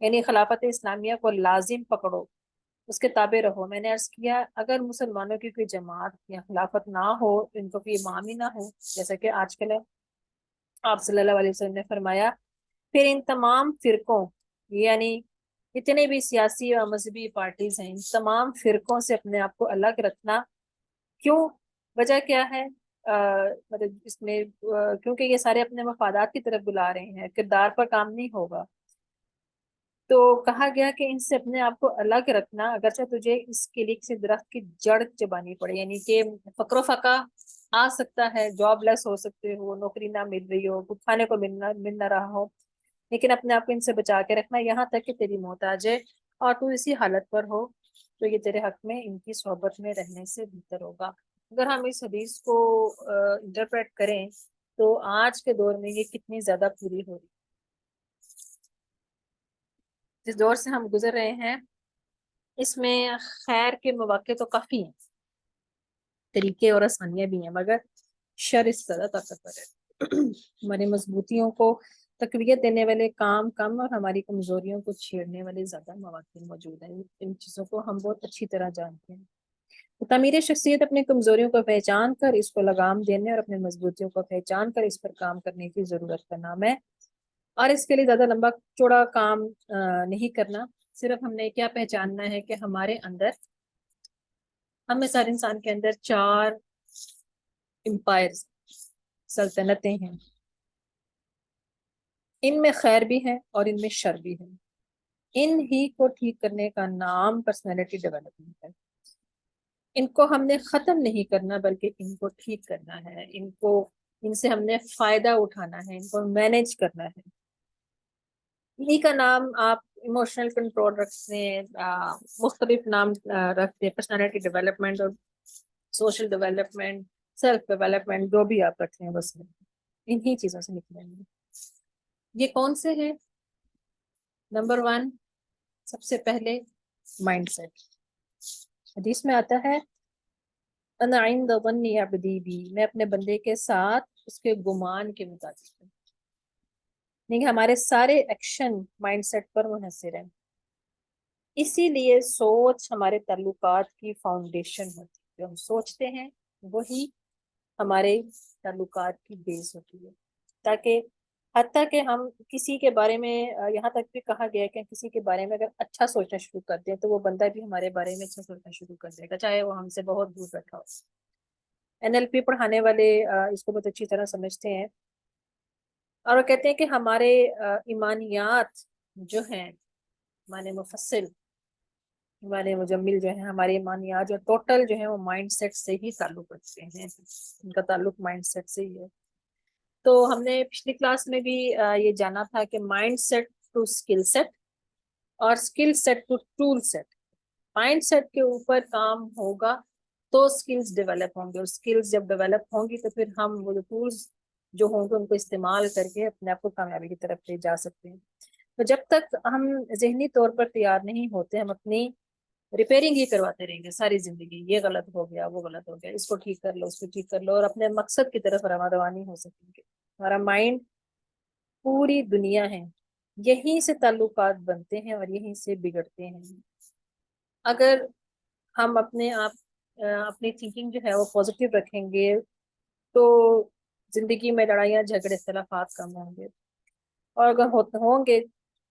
یعنی خلافت اسلامیہ کو لازم پکڑو، اس کے تابع رہو۔ میں نے عرض کیا اگر مسلمانوں کی کوئی جماعت یا خلافت نہ ہو، ان کو کوئی امام ہی نہ ہو جیسا کہ آج کل ہے، آپ صلی اللہ علیہ وسلم نے فرمایا پھر ان تمام فرقوں یعنی جتنے بھی سیاسی اور مذہبی پارٹیز ہیں ان تمام فرقوں سے اپنے آپ کو الگ رکھنا۔ کیوں؟ وجہ کیا ہے؟ مطلب اس میں کیونکہ یہ سارے اپنے مفادات کی طرف بلا رہے ہیں، کردار پر کام نہیں ہوگا۔ تو کہا گیا کہ ان سے اپنے آپ کو الگ رکھنا، اگرچہ تجھے اس کے لیے کسی درخت کی جڑ چبانی پڑے، یعنی کہ فقر و فقہ آ سکتا ہے، جاب لیس ہو سکتے ہو، نوکری نہ مل رہی ہو، کچھ کھانے کو مل نہ رہا ہو، لیکن اپنے آپ کو ان سے بچا کے رکھنا یہاں تک کہ تیری موت آ جائے اور تو اسی حالت پر ہو، تو یہ تیرے حق میں ان کی صحبت میں رہنے سے بہتر ہوگا۔ اگر ہم اس حدیث کو انٹرپریٹ کریں تو آج کے دور میں یہ کتنی زیادہ پوری ہو رہی ہے۔ جس دور سے ہم گزر رہے ہیں اس میں خیر کے مواقع تو کافی ہیں، طریقے اور آسانیاں بھی ہیں، مگر شر اس طرح طاقتور ہے۔ ہماری مضبوطیوں کو تقویت دینے والے کام کم اور ہماری کمزوریوں کو چھیڑنے والے زیادہ مواقع موجود ہیں۔ ان چیزوں کو ہم بہت اچھی طرح جانتے ہیں۔ تو تعمیر شخصیت اپنی کمزوریوں کو پہچان کر اس کو لگام دینے اور اپنے مضبوطیوں کو پہچان کر اس پر کام کرنے کی ضرورت کا نام ہے، اور اس کے لیے زیادہ لمبا چوڑا کام نہیں کرنا۔ صرف ہم نے کیا پہچاننا ہے کہ ہمارے اندر، ہم میں سارے انسان کے اندر 4 امپائر سلطنتیں ہیں، ان میں خیر بھی ہے اور ان میں شر بھی ہے۔ ان ہی کو ٹھیک کرنے کا نام پرسنالٹی ڈیولپمنٹ ہے۔ ان کو ہم نے ختم نہیں کرنا بلکہ ان کو ٹھیک کرنا ہے، ان سے ہم نے فائدہ اٹھانا ہے، ان کو مینج کرنا ہے۔ انہی کا نام آپ ایموشنل کنٹرول رکھتے ہیں، مختلف نام رکھتے ہیں، پرسنالٹی ڈیولپمنٹ اور سوشل ڈیولپمنٹ، سیلف ڈیولپمنٹ، جو بھی آپ رکھتے ہیں بس انہی چیزوں سے نکلیں گے۔ یہ کون سے ہیں؟ نمبر 1 سب سے پہلے مائنڈ سیٹ۔ حدیث میں آتا ہے انا عند ظن عبدی بی، میں اپنے بندے کے ساتھ اس کے گمان کے مطابق ہوں، یعنی ہمارے سارے ایکشن مائنڈ سیٹ پر منحصر ہیں۔ اسی لیے سوچ ہمارے تعلقات کی فاؤنڈیشن ہوتی ہے، جو ہم سوچتے ہیں وہی ہمارے تعلقات کی بیس ہوتی ہے، تاکہ حتیٰ کہ ہم کسی کے بارے میں یہاں تک بھی کہا گیا ہے کہ کسی کے بارے میں اگر اچھا سوچنا شروع کر دیں تو وہ بندہ بھی ہمارے بارے میں اچھا سوچنا شروع کر دے گا، چاہے وہ ہم سے بہت دور بیٹھا ہو۔ NLP پڑھانے والے اس کو بہت اچھی طرح سمجھتے ہیں، اور وہ کہتے ہیں کہ ہمارے ایمانیات جو ہیں، ہمارے مفصل، ہمارے مجمل جو ہیں، ہمارے ایمانیات جو ٹوٹل جو ہیں وہ مائنڈ سیٹ سے ہی تعلق رکھتے ہیں، ان کا تعلق مائنڈ سیٹ سے ہی ہے۔ تو ہم نے پچھلی کلاس میں بھی یہ جانا تھا کہ mind set to skill set اور skill set to tool set. Mind set کے اوپر کام ہوگا تو اسکلز ڈیولپ ہوں گے، اور اسکلز جب ڈیولپ ہوں گی تو پھر ہم وہ ٹولز جو ہوں گے ان کو استعمال کر کے اپنے آپ کو کامیابی کی طرف لے جا سکتے ہیں۔ تو جب تک ہم ذہنی طور پر تیار نہیں ہوتے، ہم اپنی ریپیئرنگ ہی کرواتے رہیں گے ساری زندگی، یہ غلط ہو گیا، وہ غلط ہو گیا، اس کو ٹھیک کر لو، اس کو ٹھیک کر لو، اور اپنے مقصد کی طرف رواں نہیں ہو سکیں گے۔ ہمارا مائنڈ پوری دنیا ہے، یہیں سے تعلقات بنتے ہیں اور یہیں سے بگڑتے ہیں۔ اگر ہم اپنی تھنکنگ جو ہے وہ پازیٹیو رکھیں گے تو زندگی میں لڑائیاں جھگڑے اختلافات کم ہوں گے، اور اگر ہوں گے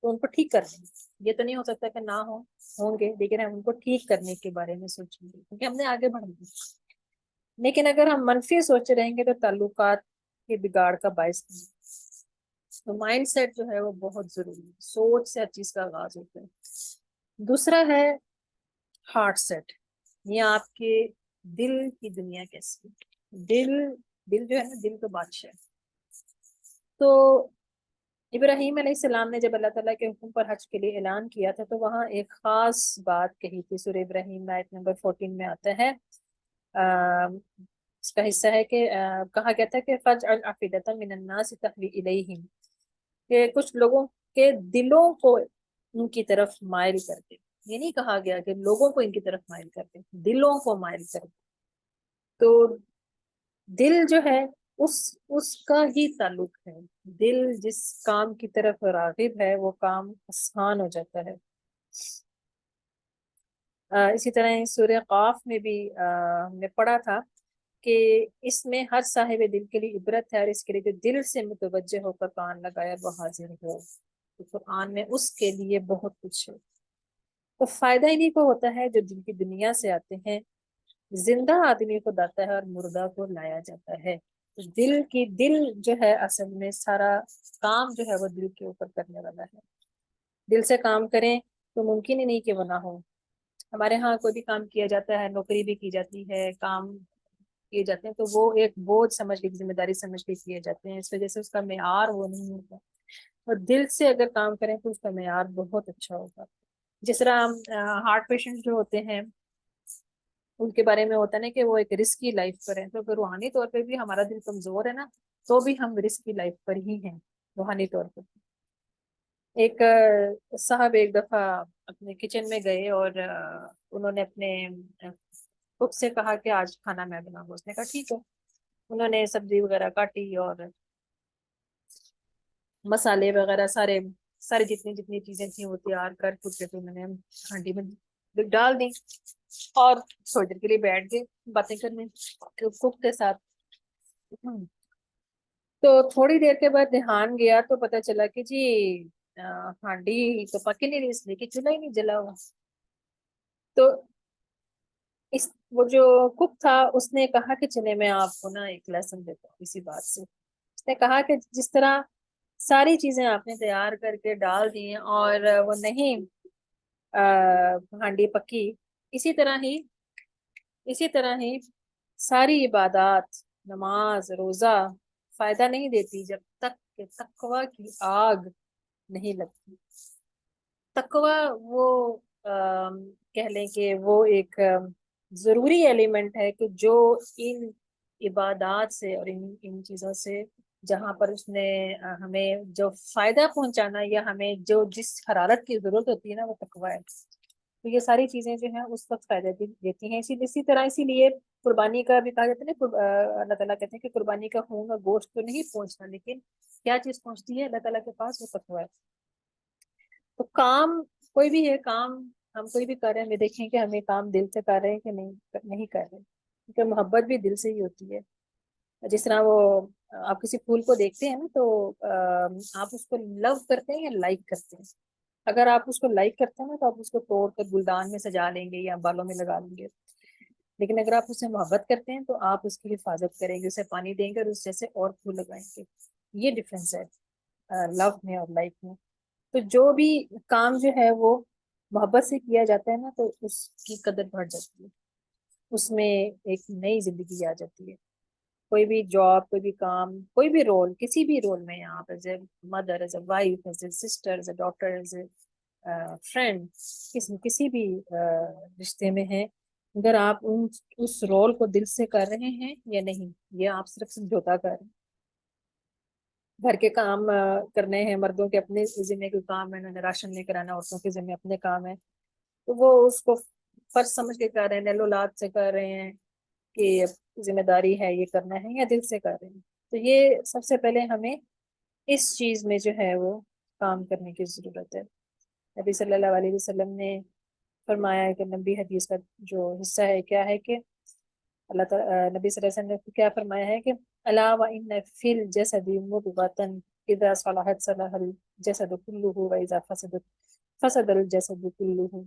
تو ان کو ٹھیک کر دیں گے۔ یہ تو نہیں ہو سکتا کہ نہ ہوں گے، لیکن ہم ان کو ٹھیک کرنے کے بارے میں سوچیں گے کیونکہ ہم نے آگے بڑھنا ہے۔ لیکن اگر ہم منفی سوچ رہیں گے تو تعلقات کے بگاڑ کا باعث نہیں۔ تو مائنڈ سیٹ جو ہے وہ بہت ضروری ہے، سوچ سے ہر چیز کا آغاز ہوتا ہے۔ دوسرا ہے ہارٹ سیٹ، یہ آپ کے دل کی دنیا کیسی، دل دل جو ہے نا، دل کا بادشاہ۔ تو ابراہیم علیہ السلام نے جب اللہ تعالیٰ کے حکم پر حج کے لیے اعلان کیا تھا تو وہاں ایک خاص بات کہی تھی، سورہ ابراہیم آیت نمبر 14 میں آتا ہے، اس کا حصہ ہے کہ کہا گیا تھا کہ فَاجْعَلْ أَفْئِدَةً مِنَ النَّاسِ تَهْوِي إِلَيْهِمْ، کہ کچھ لوگوں کے دلوں کو ان کی طرف مائل کر دے، یہ نہیں کہا گیا کہ لوگوں کو ان کی طرف مائل کر دے، دلوں کو مائل کر دے۔ تو دل جو ہے اس کا ہی تعلق ہے، دل جس کام کی طرف راغب ہے وہ کام آسان ہو جاتا ہے۔ اسی طرح سورہ قاف میں بھی ہم نے پڑھا تھا کہ اس میں ہر صاحب دل کے لیے عبرت ہے، اور اس کے لیے جو دل سے متوجہ ہو کر کان لگایا وہ حاضر ہو۔ تو قرآن میں اس کے لیے بہت کچھ ہے۔ تو فائدہ انہیں کو ہوتا ہے جو دل کی دنیا سے آتے ہیں، زندہ آدمی کو داتا ہے اور مردہ کو لایا جاتا ہے۔ دل جو ہے اصل میں سارا کام جو ہے وہ دل کے اوپر کرنے والا ہے۔ دل سے کام کریں تو ممکن ہی نہیں کہ وہ نہ ہو۔ ہمارے ہاں کوئی بھی کام کیا جاتا ہے، نوکری بھی کی جاتی ہے، کام کیے جاتے ہیں، تو وہ ایک بوجھ سمجھ کے، ذمہ داری سمجھ کے کیے جاتے ہیں، اس وجہ سے اس کا معیار وہ نہیں ہوتا۔ اور دل سے اگر کام کریں تو اس کا معیار بہت اچھا ہوگا۔ جس طرح ہارٹ پیشنٹ جو ہوتے ہیں ان کے بارے میں ہوتا ہے نا کہ وہ ایک رسکی لائف پر ہے، تو روحانی طور پہ بھی ہمارا دل کمزور ہے نا، تو بھی ہم رسکی لائف پر ہی ہیں روحانی طور پر۔ ایک صاحب ایک دفعہ اپنے کچن میں گئے اور انہوں نے اپنے کوک سے کہا کہ آج کھانا میں بناؤں، اس نے کہا ٹھیک ہے۔ انہوں نے سبزی وغیرہ کاٹی اور مسالے وغیرہ سارے جتنی چیزیں تھیں وہ تیار کر کے تو انہوں نے ہانڈی میں ڈال دی اور تھوڑی دیر کے لیے بیٹھ گئے باتیں کرنے کوک کے ساتھ۔ تو تھوڑی دیر کے بعد دھیان گیا تو پتا چلا کہ جی ہانڈی تو پکی نہیں رہی، اس لیے کہ چولہا ہی نہیں جلا ہوا۔ تو وہ جو کک تھا اس نے کہا کہ چلے میں آپ کو نا ایک لیسن دیتا ہوں اسی بات سے۔ اس نے کہا کہ جس طرح ساری چیزیں آپ نے تیار کر کے ڈال دی اور وہ نہیں ہانڈی پکی، اسی طرح ہی ساری عبادات، نماز، روزہ فائدہ نہیں دیتی جب تک کہ تقوی کی آگ نہیں لگتی۔ تقوی وہ کہہ لیں کہ وہ ایک ضروری ایلیمنٹ ہے کہ جو ان عبادات سے اور ان چیزوں سے، جہاں پر اس نے ہمیں جو فائدہ پہنچانا یا ہمیں جو جس حرارت کی ضرورت ہوتی ہے نا وہ تقوی ہے۔ تو یہ ساری چیزیں جو ہیں اس وقت فائدہ دیتی ہیں۔ اسی طرح اسی لیے قربانی کا بھی کہا جاتا ہے نا، اللہ تعالیٰ کہتے ہیں کہ قربانی کا خون اور گوشت تو نہیں پہنچنا، لیکن کیا چیز پہنچتی ہے اللہ تعالیٰ کے پاس، وہ تقوی ہے۔ تو کام کوئی بھی ہے، کام ہم کوئی بھی کر رہے ہیں، دیکھیں کہ ہمیں کام دل سے کر رہے ہیں کہ نہیں کر رہے، کیونکہ محبت بھی دل سے ہی ہوتی ہے۔ جس طرح وہ آپ کسی پھول کو دیکھتے ہیں نا تو آپ اس کو لو کرتے ہیں یا لائک کرتے ہیں؟ اگر آپ اس کو لائک کرتے ہیں نا تو آپ اس کو توڑ کر گلدان میں سجا لیں گے یا بالوں میں لگا لیں گے، لیکن اگر آپ اس سے محبت کرتے ہیں تو آپ اس کی حفاظت کریں گے، اسے پانی دیں گے اور اس جیسے اور پھول لگائیں گے۔ یہ ڈفرینس ہے لو میں اور لائک میں۔ تو جو بھی کام جو ہے وہ محبت سے کیا جاتا ہے نا تو اس کی قدر بڑھ جاتی ہے، اس میں ایک نئی زندگی آ جاتی ہے۔ کوئی بھی جاب، کوئی بھی کام، کوئی بھی رول، کسی بھی رول میں آپ as a mother, as a wife, as a sister, as a doctor, as a friend, کسی بھی رشتے میں ہیں، اگر آپ اس رول کو دل سے کر رہے ہیں یا نہیں، یہ آپ صرف سمجھوتا کر رہے ہیں۔ گھر کے کام کرنے ہیں، مردوں کے اپنے ذمہ کے کام ہے، انہوں نے راشن لے کر آنا، عورتوں کے ذمہ اپنے کام ہے، تو وہ اس کو فرض سمجھ کے کر رہے ہیں، دل و لاد سے کر رہے ہیں کہ ذمہ داری ہے یہ کرنا ہے، یا دل سے کر رہے ہیں۔ تو یہ سب سے پہلے ہمیں اس چیز میں جو ہے وہ کام کرنے کی ضرورت ہے۔ نبی صلی اللہ علیہ وسلم نے فرمایا ہے کہ نبی حدیث کا جو حصہ ہے کیا ہے کہ اللہ تعالیٰ نبی صلی اللہ علیہ وسلم نے کیا فرمایا ہے کہ الا وان فی الجسد مضغۃ اذا صلحت صلح الجسد كله واذا فسدت فسد الجسد كله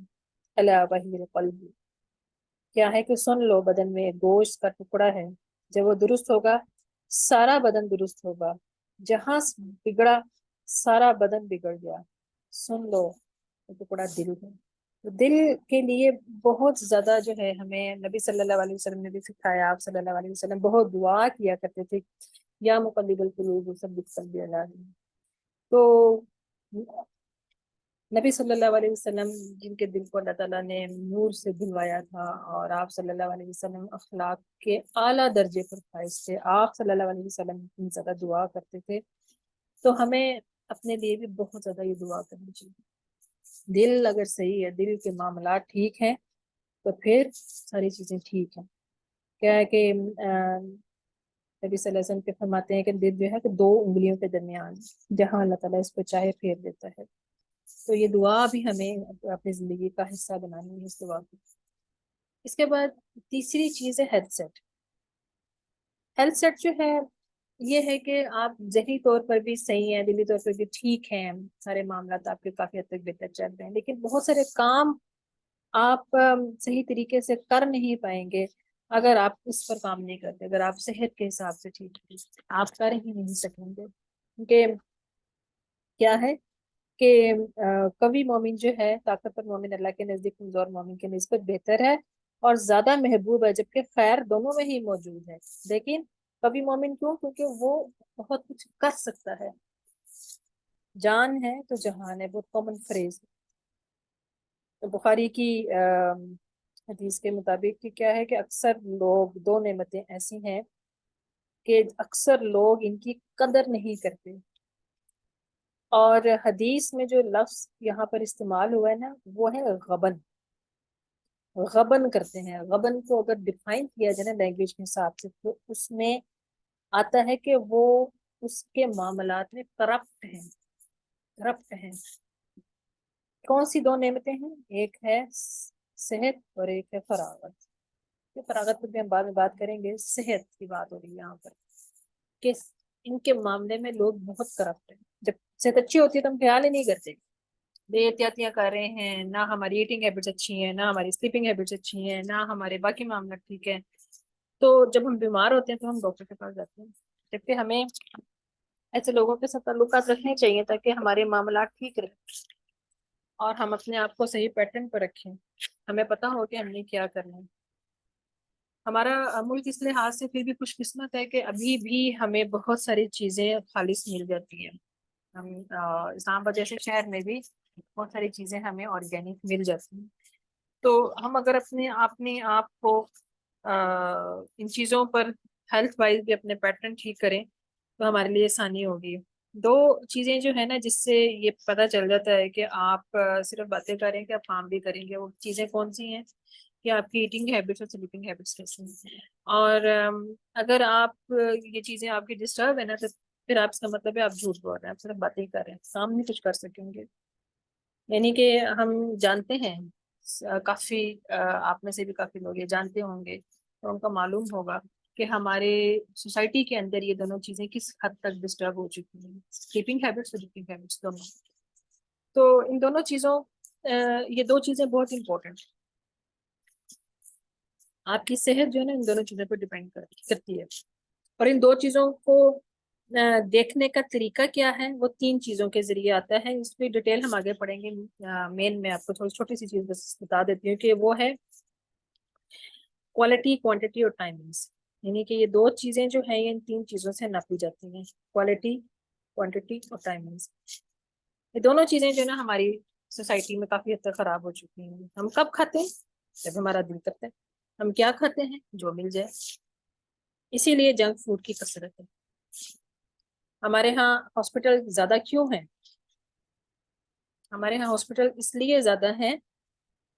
الا وهي القلب۔ کیا ہے کہ سن لو، بدن میں ایک گوشت کا ٹکڑا ہے، جب وہ درست ہوگا سارا بدن درست ہوگا، جہاں بگڑا سارا بدن بگڑ گیا۔ سن لو، وہ ٹکڑا دل ہے۔ دل کے لیے بہت زیادہ جو ہے ہمیں نبی صلی اللہ علیہ وسلم نے بھی سکھایا، آپ صلی اللہ علیہ وسلم بہت دعا کیا کرتے تھے، یا مقلب القلوب ثبت قلبی علی دینک۔ تو نبی صلی اللہ علیہ وسلم جن کے دل کو اللہ تعالیٰ نے نور سے دھلوایا تھا، اور آپ صلی اللہ علیہ وسلم اخلاق کے اعلیٰ درجے پر فائز تھے، آپ صلی اللہ علیہ وسلم اتنی زیادہ دعا کرتے تھے، تو ہمیں اپنے لیے بھی بہت زیادہ یہ دعا کرنی چاہیے۔ دل اگر صحیح ہے، دل کے معاملات ٹھیک ہیں، تو پھر ساری چیزیں ٹھیک ہیں۔ کیا ہے کہ نبی صلی اللہ علیہ وسلم کے فرماتے ہیں کہ دل جو ہے کہ دو انگلیوں کے درمیان، جہاں اللہ تعالیٰ اس کو چاہے پھیر دیتا ہے۔ تو یہ دعا بھی ہمیں اپنی زندگی کا حصہ بنانی ہے، اس دعا کو۔ اس کے بعد تیسری چیز ہے ہیلتھ سیٹ۔ ہیلتھ سیٹ جو ہے یہ ہے کہ آپ ذہنی طور پر بھی صحیح ہیں، دلی طور پر بھی ٹھیک ہیں، سارے معاملات آپ کے کافی حد تک بہتر چل رہے ہیں، لیکن بہت سارے کام آپ صحیح طریقے سے کر نہیں پائیں گے اگر آپ اس پر کام نہیں کرتے، اگر آپ صحت کے حساب سے ٹھیک ہیں آپ کر ہی نہیں سکیں گے۔ کیونکہ کیا ہے کہ قوی مومن جو ہے، طاقتور مومن اللہ کے نزدیک کمزور مومن کے نسبت بہتر ہے اور زیادہ محبوب ہے، جبکہ خیر دونوں میں ہی موجود ہے۔ لیکن قوی مومن کیوں؟ کیونکہ وہ بہت کچھ کر سکتا ہے۔ جان ہے تو جہان ہے، بہت کامن فریز ہے۔ تو بخاری کی حدیث کے مطابق کہ کیا ہے کہ اکثر لوگ، دو نعمتیں ایسی ہیں کہ اکثر لوگ ان کی قدر نہیں کرتے، اور حدیث میں جو لفظ یہاں پر استعمال ہوا ہے نا، وہ ہے غبن۔ غبن کرتے ہیں، غبن کو اگر ڈیفائن کیا جائے نا لینگویج کے حساب سے، تو اس میں آتا ہے کہ وہ اس کے معاملات میں کرپٹ ہیں، کرپٹ ہیں۔ کون سی دو نعمتیں ہیں؟ ایک ہے صحت اور ایک ہے فراغت۔ یہ فراغت پہ بھی ہم بعد میں بات کریں گے، صحت کی بات ہو رہی ہے یہاں پر کہ ان کے معاملے میں لوگ بہت کرپٹ ہیں۔ جب صحت اچھی ہوتی ہے تو ہم خیال ہی نہیں کرتے، بے احتیاطیاں کر رہے ہیں، نہ ہماری ایٹنگ ہیبٹس اچھی ہیں، نہ ہماری سلیپنگ ہیبٹس اچھی ہیں، نہ ہمارے باقی معاملات ٹھیک ہیں، تو جب ہم بیمار ہوتے ہیں تو ہم ڈاکٹر کے پاس جاتے ہیں۔ جبکہ ہمیں ایسے لوگوں کے ساتھ تعلقات رکھنے چاہیے تاکہ ہمارے معاملات ٹھیک رہیں اور ہم اپنے آپ کو صحیح پیٹرن پر رکھیں، ہمیں پتا ہو کہ ہم نے کیا کرنا ہے۔ ہمارا ملک اس لحاظ سے پھر بھی خوش قسمت ہے کہ ابھی بھی ہمیں بہت ساری چیزیں خالص مل جاتی ہیں۔ ہم اسلام آباد جیسے شہر میں بھی بہت ساری چیزیں ہمیں آرگینک مل جاتی ہیں۔ تو ہم اگر اپنے آپ کو ان چیزوں پر ہیلتھ وائز بھی اپنے پیٹرن ٹھیک کریں تو ہمارے لیے آسانی ہوگی۔ دو چیزیں جو ہے نا جس سے یہ پتہ چل جاتا ہے کہ آپ صرف باتیں کریں کہ آپ کام بھی کریں گے، وہ چیزیں کون سی ہیں کہ آپ کی ایٹنگ ہیبٹس اور سلیپنگ ہیبٹس کیسی ہیں۔ اور اگر آپ یہ چیزیں آپ کی ڈسٹرب ہے نا، تو پھر آپ اس کا مطلب ہے آپ جھوٹ بول رہے ہیں، آپ صرف باتیں کر رہے ہیں، کام نہیں کچھ کر سکیں گے۔ یعنی کہ ہم جانتے ہیں کافی آپ میں سے بھی کافی لوگ یہ جانتے ہوں گے اور ان کا معلوم ہوگا کہ ہمارے سوسائٹی کے اندر یہ دونوں چیزیں کس حد تک ڈسٹرب ہو چکی ہیں، سلیپنگ ہیبٹس اور ایٹنگ ہیبٹس دونوں۔ تو ان دونوں چیزوں یہ دو چیزیں بہت امپورٹنٹ ہیں۔ آپ کی صحت جو ہے نا ان دونوں چیزوں پر ڈیپینڈ کرتی ہے، اور ان دو چیزوں کو دیکھنے کا طریقہ کیا ہے، وہ تین چیزوں کے ذریعے آتا ہے۔ اس پہ ڈیٹیل ہم آگے پڑھیں گے، مین میں آپ کو تھوڑی چھوٹی سی چیز بس بتا دیتی ہوں کہ وہ ہے کوالٹی، کوانٹٹی اور ٹائمنگس۔ یعنی کہ یہ دو چیزیں جو ہیں یہ ان تین چیزوں سے ناپی جاتی ہیں، کوالٹی، کوانٹٹی اور ٹائمنگس۔ یہ دونوں چیزیں جو ہے نا ہماری سوسائٹی میں کافی حد تک خراب ہو چکی ہیں۔ ہم کب کھاتے ہیں؟ جب ہمارا دل کرتا ہے۔ ہم کیا کھاتے ہیں؟ جو مل جائے۔ اسی لیے جنک فوڈ کی کثرت ہے۔ ہمارے ہاں ہاسپٹل زیادہ کیوں ہیں؟ ہمارے ہاں ہاسپٹل اس لیے زیادہ ہیں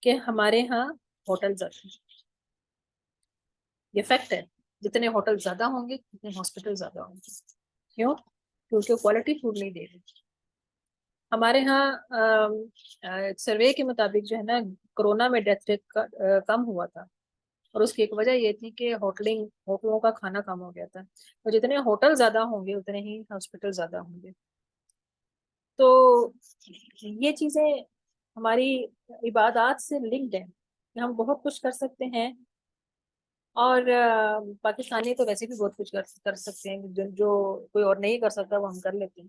کہ ہمارے ہاں ہوٹل زیادہ ہیں۔ یہ فیکٹ ہے، جتنے ہوٹل زیادہ ہوں گے اتنے ہاسپٹل زیادہ ہوں گے۔ کیوں؟ کیونکہ کوالٹی فوڈ نہیں دے رہے۔ ہمارے ہاں سروے کے مطابق جو ہے نا کورونا میں ڈیتھ ریٹ کم ہوا تھا، اور اس کی ایک وجہ یہ تھی کہ ہوٹلوں کا کھانا کم ہو گیا تھا، اور جتنے ہوٹل زیادہ ہوں گے اتنے ہی ہاسپٹل زیادہ ہوں گے۔ تو یہ چیزیں ہماری عبادات سے لنکڈ ہیں کہ ہم بہت کچھ کر سکتے ہیں، اور پاکستانی تو ویسے بھی بہت کچھ کر سکتے ہیں، جو کوئی اور نہیں کر سکتا وہ ہم کر لیتے ہیں۔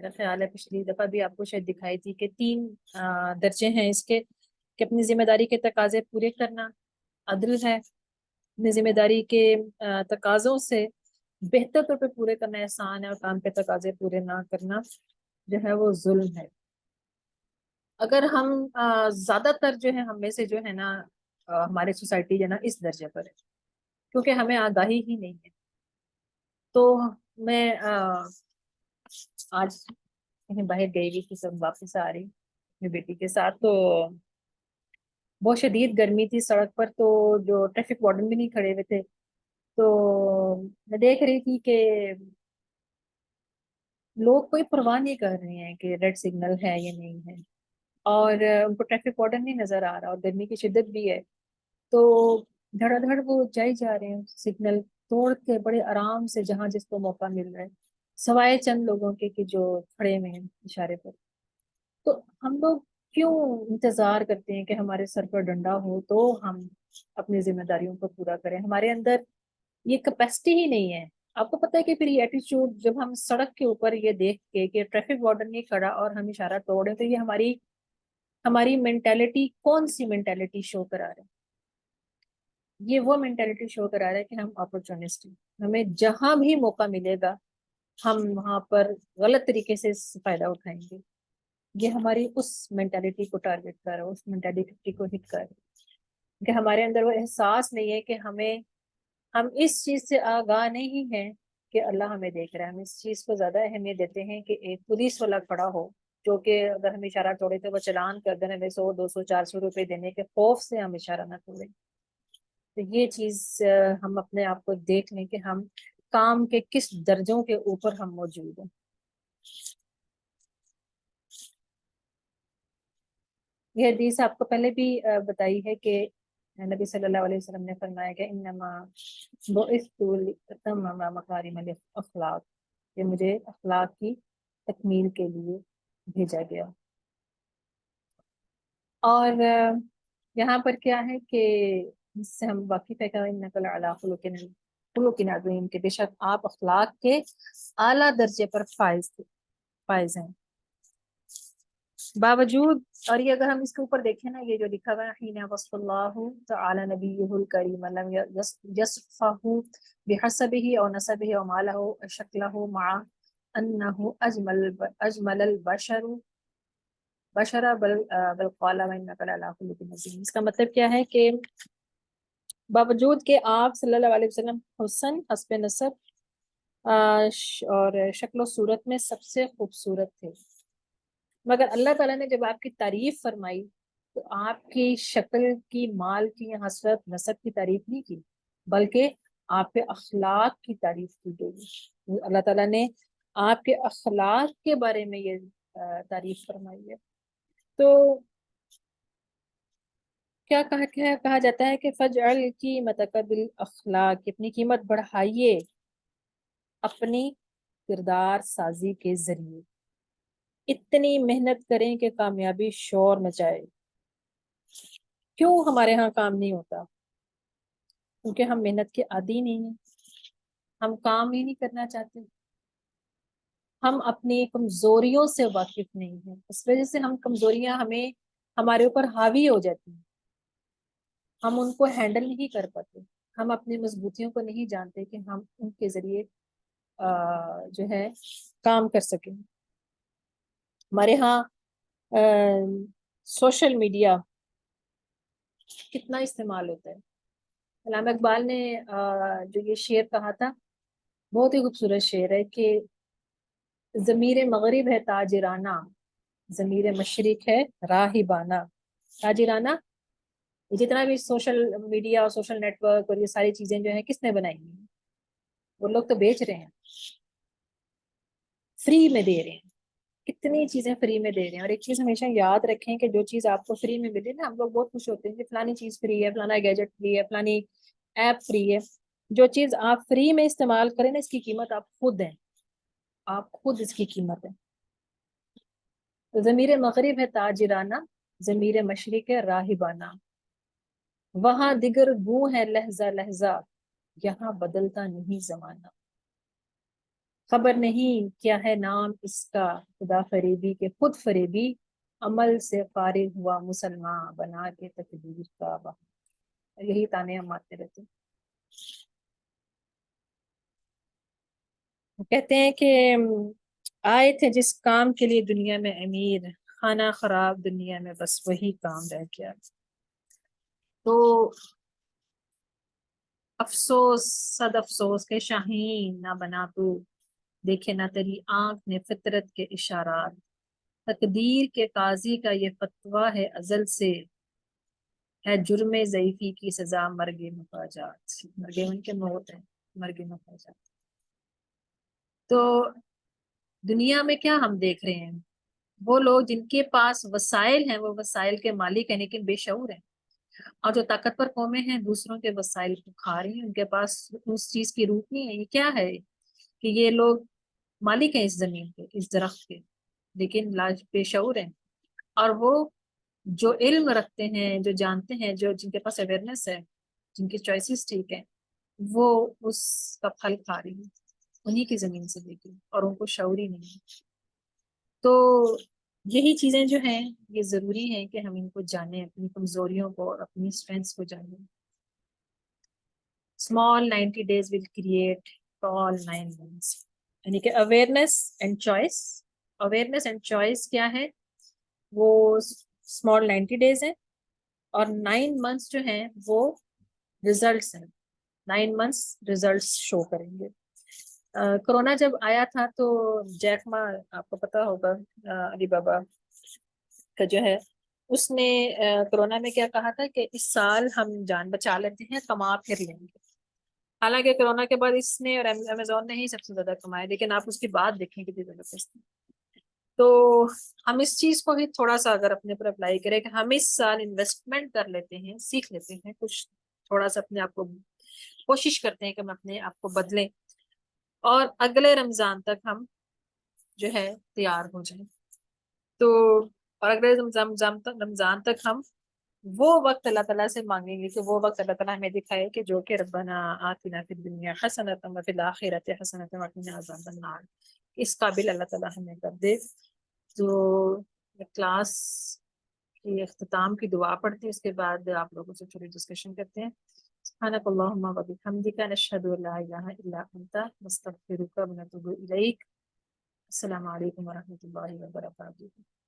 میرا خیال ہے پچھلی دفعہ بھی آپ کو شاید دکھائی تھی کہ 3 درجے ہیں اس کے، کہ اپنی ذمہ داری کے تقاضے پورے کرنا عدل ہے، اپنی ذمہ داری کے تقاضوں سے بہتر طور پہ پورے کرنا احسان ہے، اور کام کے تقاضے پورے نہ کرنا جو ہے وہ ظلم ہے۔ اگر ہم زیادہ تر جو ہے ہم میں سے جو ہے نا ہماری سوسائٹی جو ہے نا اس درجے پر ہے، کیونکہ ہمیں آگاہی ہی نہیں ہے۔ تو میں آج کہیں باہر گئی ہوئی تھی، سب واپس آ رہی اپنی بیٹی کے ساتھ، تو بہت شدید گرمی تھی سڑک پر، تو جو ٹریفک وارڈن بھی نہیں کھڑے ہوئے تھے، تو میں دیکھ رہی تھی کہ لوگ کوئی پرواہ نہیں کر رہے ہیں کہ ریڈ سگنل ہے یا نہیں ہے، اور ان کو ٹریفک وارڈن نہیں نظر آ رہا، اور گرمی کی شدت بھی ہے، تو دھڑا دھڑ وہ جائی جا رہے ہیں سگنل توڑ کے بڑے آرام سے، جہاں جس کو موقع مل رہا ہے، سوائے چند لوگوں کے کہ جو کھڑے ہوئے ہیں اشارے پر۔ تو ہم لوگ کیوں انتظار کرتے ہیں کہ ہمارے سر پر ڈنڈا ہو تو ہم اپنی ذمہ داریوں کو پورا کریں؟ ہمارے اندر یہ کیپیسٹی ہی نہیں ہے۔ آپ کو پتہ ہے کہ پھر یہ ایٹیچیوڈ جب ہم سڑک کے اوپر یہ دیکھ کے کہ ٹریفک وارڈن نہیں کھڑا اور ہم اشارہ توڑیں، تو یہ ہماری مینٹالٹی کون سی مینٹالٹی شو کرا رہے ہیں؟ یہ وہ مینٹالٹی شو کرا رہا ہے کہ ہم اپرچونسٹ ہیں، ہمیں جہاں بھی موقع ملے گا ہم وہاں پر غلط طریقے سے فائدہ اٹھائیں گے۔ یہ ہماری اس مینٹالٹی کو ٹارگٹ کر رہا ہے، اس مینٹالٹی کو ہٹ کر رہا ہے، کہ ہمارے اندر وہ احساس نہیں ہے کہ ہم اس چیز سے آگاہ نہیں ہیں کہ اللہ ہمیں دیکھ رہا ہے۔ ہم اس چیز کو زیادہ اہمیت دیتے ہیں کہ ایک پولیس والا کھڑا ہو جو کہ اگر ہم اشارہ توڑے تو وہ چلان کر دیں، ہمیں 100 200 400 روپے دینے کے خوف سے ہم اشارہ نہ توڑیں۔ تو یہ چیز ہم اپنے آپ کو دیکھ لیں کہ ہم کام کے کس درجوں کے اوپر ہم موجود ہیں۔ یہ حدیث آپ کو پہلے بھی بتائی ہے کہ نبی صلی اللہ علیہ وسلم نے فرمایا کہ انما بعثت لاتمم مکارم الاخلاق، کہ مجھے اخلاق کی تکمیل کے لیے بھیجا گیا۔ اور یہاں پر کیا ہے کہ اس سے ہم واقف ہے کہ انک لعلی خلق عظیم، کہ بے شک آپ اخلاق کے اعلیٰ درجے پر فائز ہیں۔ باوجود، اور یہ اگر ہم اس کے اوپر دیکھیں نا، یہ جو لکھا ہوا ہے حین وصف اللہ تعالی نبیہ الکریم لم یصفہ بحسبہ او نسبہ او مالہ او شکلہ مع انہ اجمل البشر بل قال وانک لعلی خلق عظیم۔ اس کا مطلب کیا ہے کہ باوجود کہ آپ صلی اللہ علیہ وسلم حسن حسب نسب اور شکل و صورت میں سب سے خوبصورت تھے، مگر اللہ تعالیٰ نے جب آپ کی تعریف فرمائی تو آپ کی شکل کی، مال کی، حسرت نسب کی تعریف نہیں کی، بلکہ آپ کے اخلاق کی تعریف کی گئی۔ اللہ تعالیٰ نے آپ کے اخلاق کے بارے میں یہ تعریف فرمائی ہے۔ تو کیا کہا جاتا ہے کہ فجعل قیمتک بالاخلاق، اپنی قیمت بڑھائیے اپنی کردار سازی کے ذریعے، اتنی محنت کریں کہ کامیابی شور مچائے۔ کیوں ہمارے ہاں کام نہیں ہوتا؟ کیونکہ ہم محنت کے عادی نہیں ہیں، ہم کام ہی نہیں کرنا چاہتے، ہم اپنی کمزوریوں سے واقف نہیں ہیں، اس وجہ سے ہم کمزوریاں ہمارے اوپر حاوی ہو جاتی ہیں، ہم ان کو ہینڈل نہیں کر پاتے، ہم اپنی مضبوطیوں کو نہیں جانتے کہ ہم ان کے ذریعے جو ہے کام کر سکیں۔ ہمارے ہاں سوشل میڈیا کتنا استعمال ہوتا ہے۔ علامہ اقبال نے جو یہ شعر کہا تھا، بہت ہی خوبصورت شعر ہے کہ ضمیر مغرب ہے تاجرانہ، ضمیر مشرق ہے راہبانہ۔ تاجرانہ، جتنا بھی سوشل میڈیا اور سوشل نیٹ ورک اور یہ ساری چیزیں جو ہیں کس نے بنائی ہیں؟ وہ لوگ تو بیچ رہے ہیں، فری میں دے رہے ہیں، کتنی چیزیں فری میں دے رہے ہیں۔ اور ایک چیز ہمیشہ یاد رکھیں کہ جو چیز آپ کو فری میں ملے نا، ہم لوگ بہت خوش ہوتے ہیں کہ فلانی چیز فری ہے، فلانا گیجٹ فری ہے، فلانی ایپ فری ہے۔ جو چیز آپ فری میں استعمال کریں نا، اس کی قیمت آپ خود ہیں، آپ خود اس کی قیمت ہے۔ ضمیر مغرب ہے تاجرانہ، ضمیر مشرق ہے راہبانہ، وہاں دیگر گوں ہے لہجہ لہجہ، یہاں بدلتا نہیں زمانہ۔ خبر نہیں کیا ہے نام اس کا خدا فریبی کے خود فریبی عمل سے فارغ ہوا مسلمان بنا کے تقدیر کا بہا۔ یہی تانے ہم مارتے رہتے ہیں۔ کہتے ہیں کہ آئے تھے جس کام کے لیے دنیا میں امیر، خانہ خراب دنیا میں بس وہی کام رہ گیا۔ تو افسوس صد افسوس کہ شاہین نہ بنا تو، دیکھے نہ تیری آنکھ نے فطرت کے اشارات۔ تقدیر کے قاضی کا یہ فتویٰ ہے ازل سے، ہے جرم ضعیفی کی سزا مرگ مفاجات۔ مرگ ان کے موت ہے، مرگ مفاجات۔ تو دنیا میں کیا ہم دیکھ رہے ہیں؟ وہ لوگ جن کے پاس وسائل ہیں وہ وسائل کے مالک ہیں لیکن بے شعور ہیں، اور جو طاقتور قومیں ہیں دوسروں کے وسائل کو کھا رہی ہیں، ان کے پاس اس چیز کی روح نہیں ہے۔ یہ کیا ہے کہ یہ لوگ مالک ہیں اس زمین کے، اس درخت کے، لیکن لاج بے شعور ہیں، اور وہ جو علم رکھتے ہیں، جو جانتے ہیں، جو جن کے پاس اویئرنیس ہے، جن کی چوائسیز ٹھیک ہیں، وہ اس کا پھل کھا رہی ہیں انہی کی زمین سے لے کے، اور ان کو شعور ہی نہیں ہے۔ تو یہی چیزیں جو ہیں یہ ضروری ہیں کہ ہم ان کو جانیں، اپنی کمزوریوں کو اور اپنی اسٹرینث کو جانیں۔ Small 90 days will create tall 9 months، یعنی کہ awareness and choice. Awareness and choice کیا ہے؟ وہ اسمال 90 days ہیں، اور 9 months جو ہیں وہ ریزلٹس ہیں۔ 9 months ریزلٹس شو کریں گے۔ کرونا جب آیا تھا تو جیک ما، آپ کو پتا ہوگا، علی بابا کا جو ہے، اس نے کرونا میں کیا کہا تھا کہ اس سال ہم جان بچا لیتے ہیں، کما پھر لیں گے۔ حالانکہ کرونا کے بعد اس نے اور امیزون نے ہی سب سے زیادہ کمایا، لیکن آپ اس کی بات دیکھیں کتنی زبردست ہے۔ تو ہم اس چیز کو ہی تھوڑا سا اگر اپنے پر اپلائی کریں کہ ہم اس سال انویسٹمنٹ کر لیتے ہیں، سیکھ لیتے ہیں کچھ، تھوڑا سا اپنے آپ کو کوشش کرتے ہیں کہ ہم اپنے آپ کو بدلیں، اور اگلے رمضان تک ہم جو ہے تیار ہو جائیں۔ تو اور اگلے رمضان تک ہم وہ وقت اللہ تعالیٰ سے مانگیں گے کہ وہ وقت اللہ تعالیٰ ہمیں دکھائے کہ جو کہ ربنا آتنا فی الدنیا حسنۃ وفی الآخرۃ حسنۃ وقنا عذاب النار، اس قابل اللہ تعالیٰ ہمیں کر دے۔ تو کلاس کی اختتام کی دعا پڑھتے ہیں، اس کے بعد آپ لوگوں سے تھوڑی ڈسکشن کرتے ہیں۔ سبحانک اللہم و بحمدک نشہد ان لا الہ الا انت نستغفرک و نتوب الیک۔ السلام علیکم و رحمۃ اللہ وبرکاتہ۔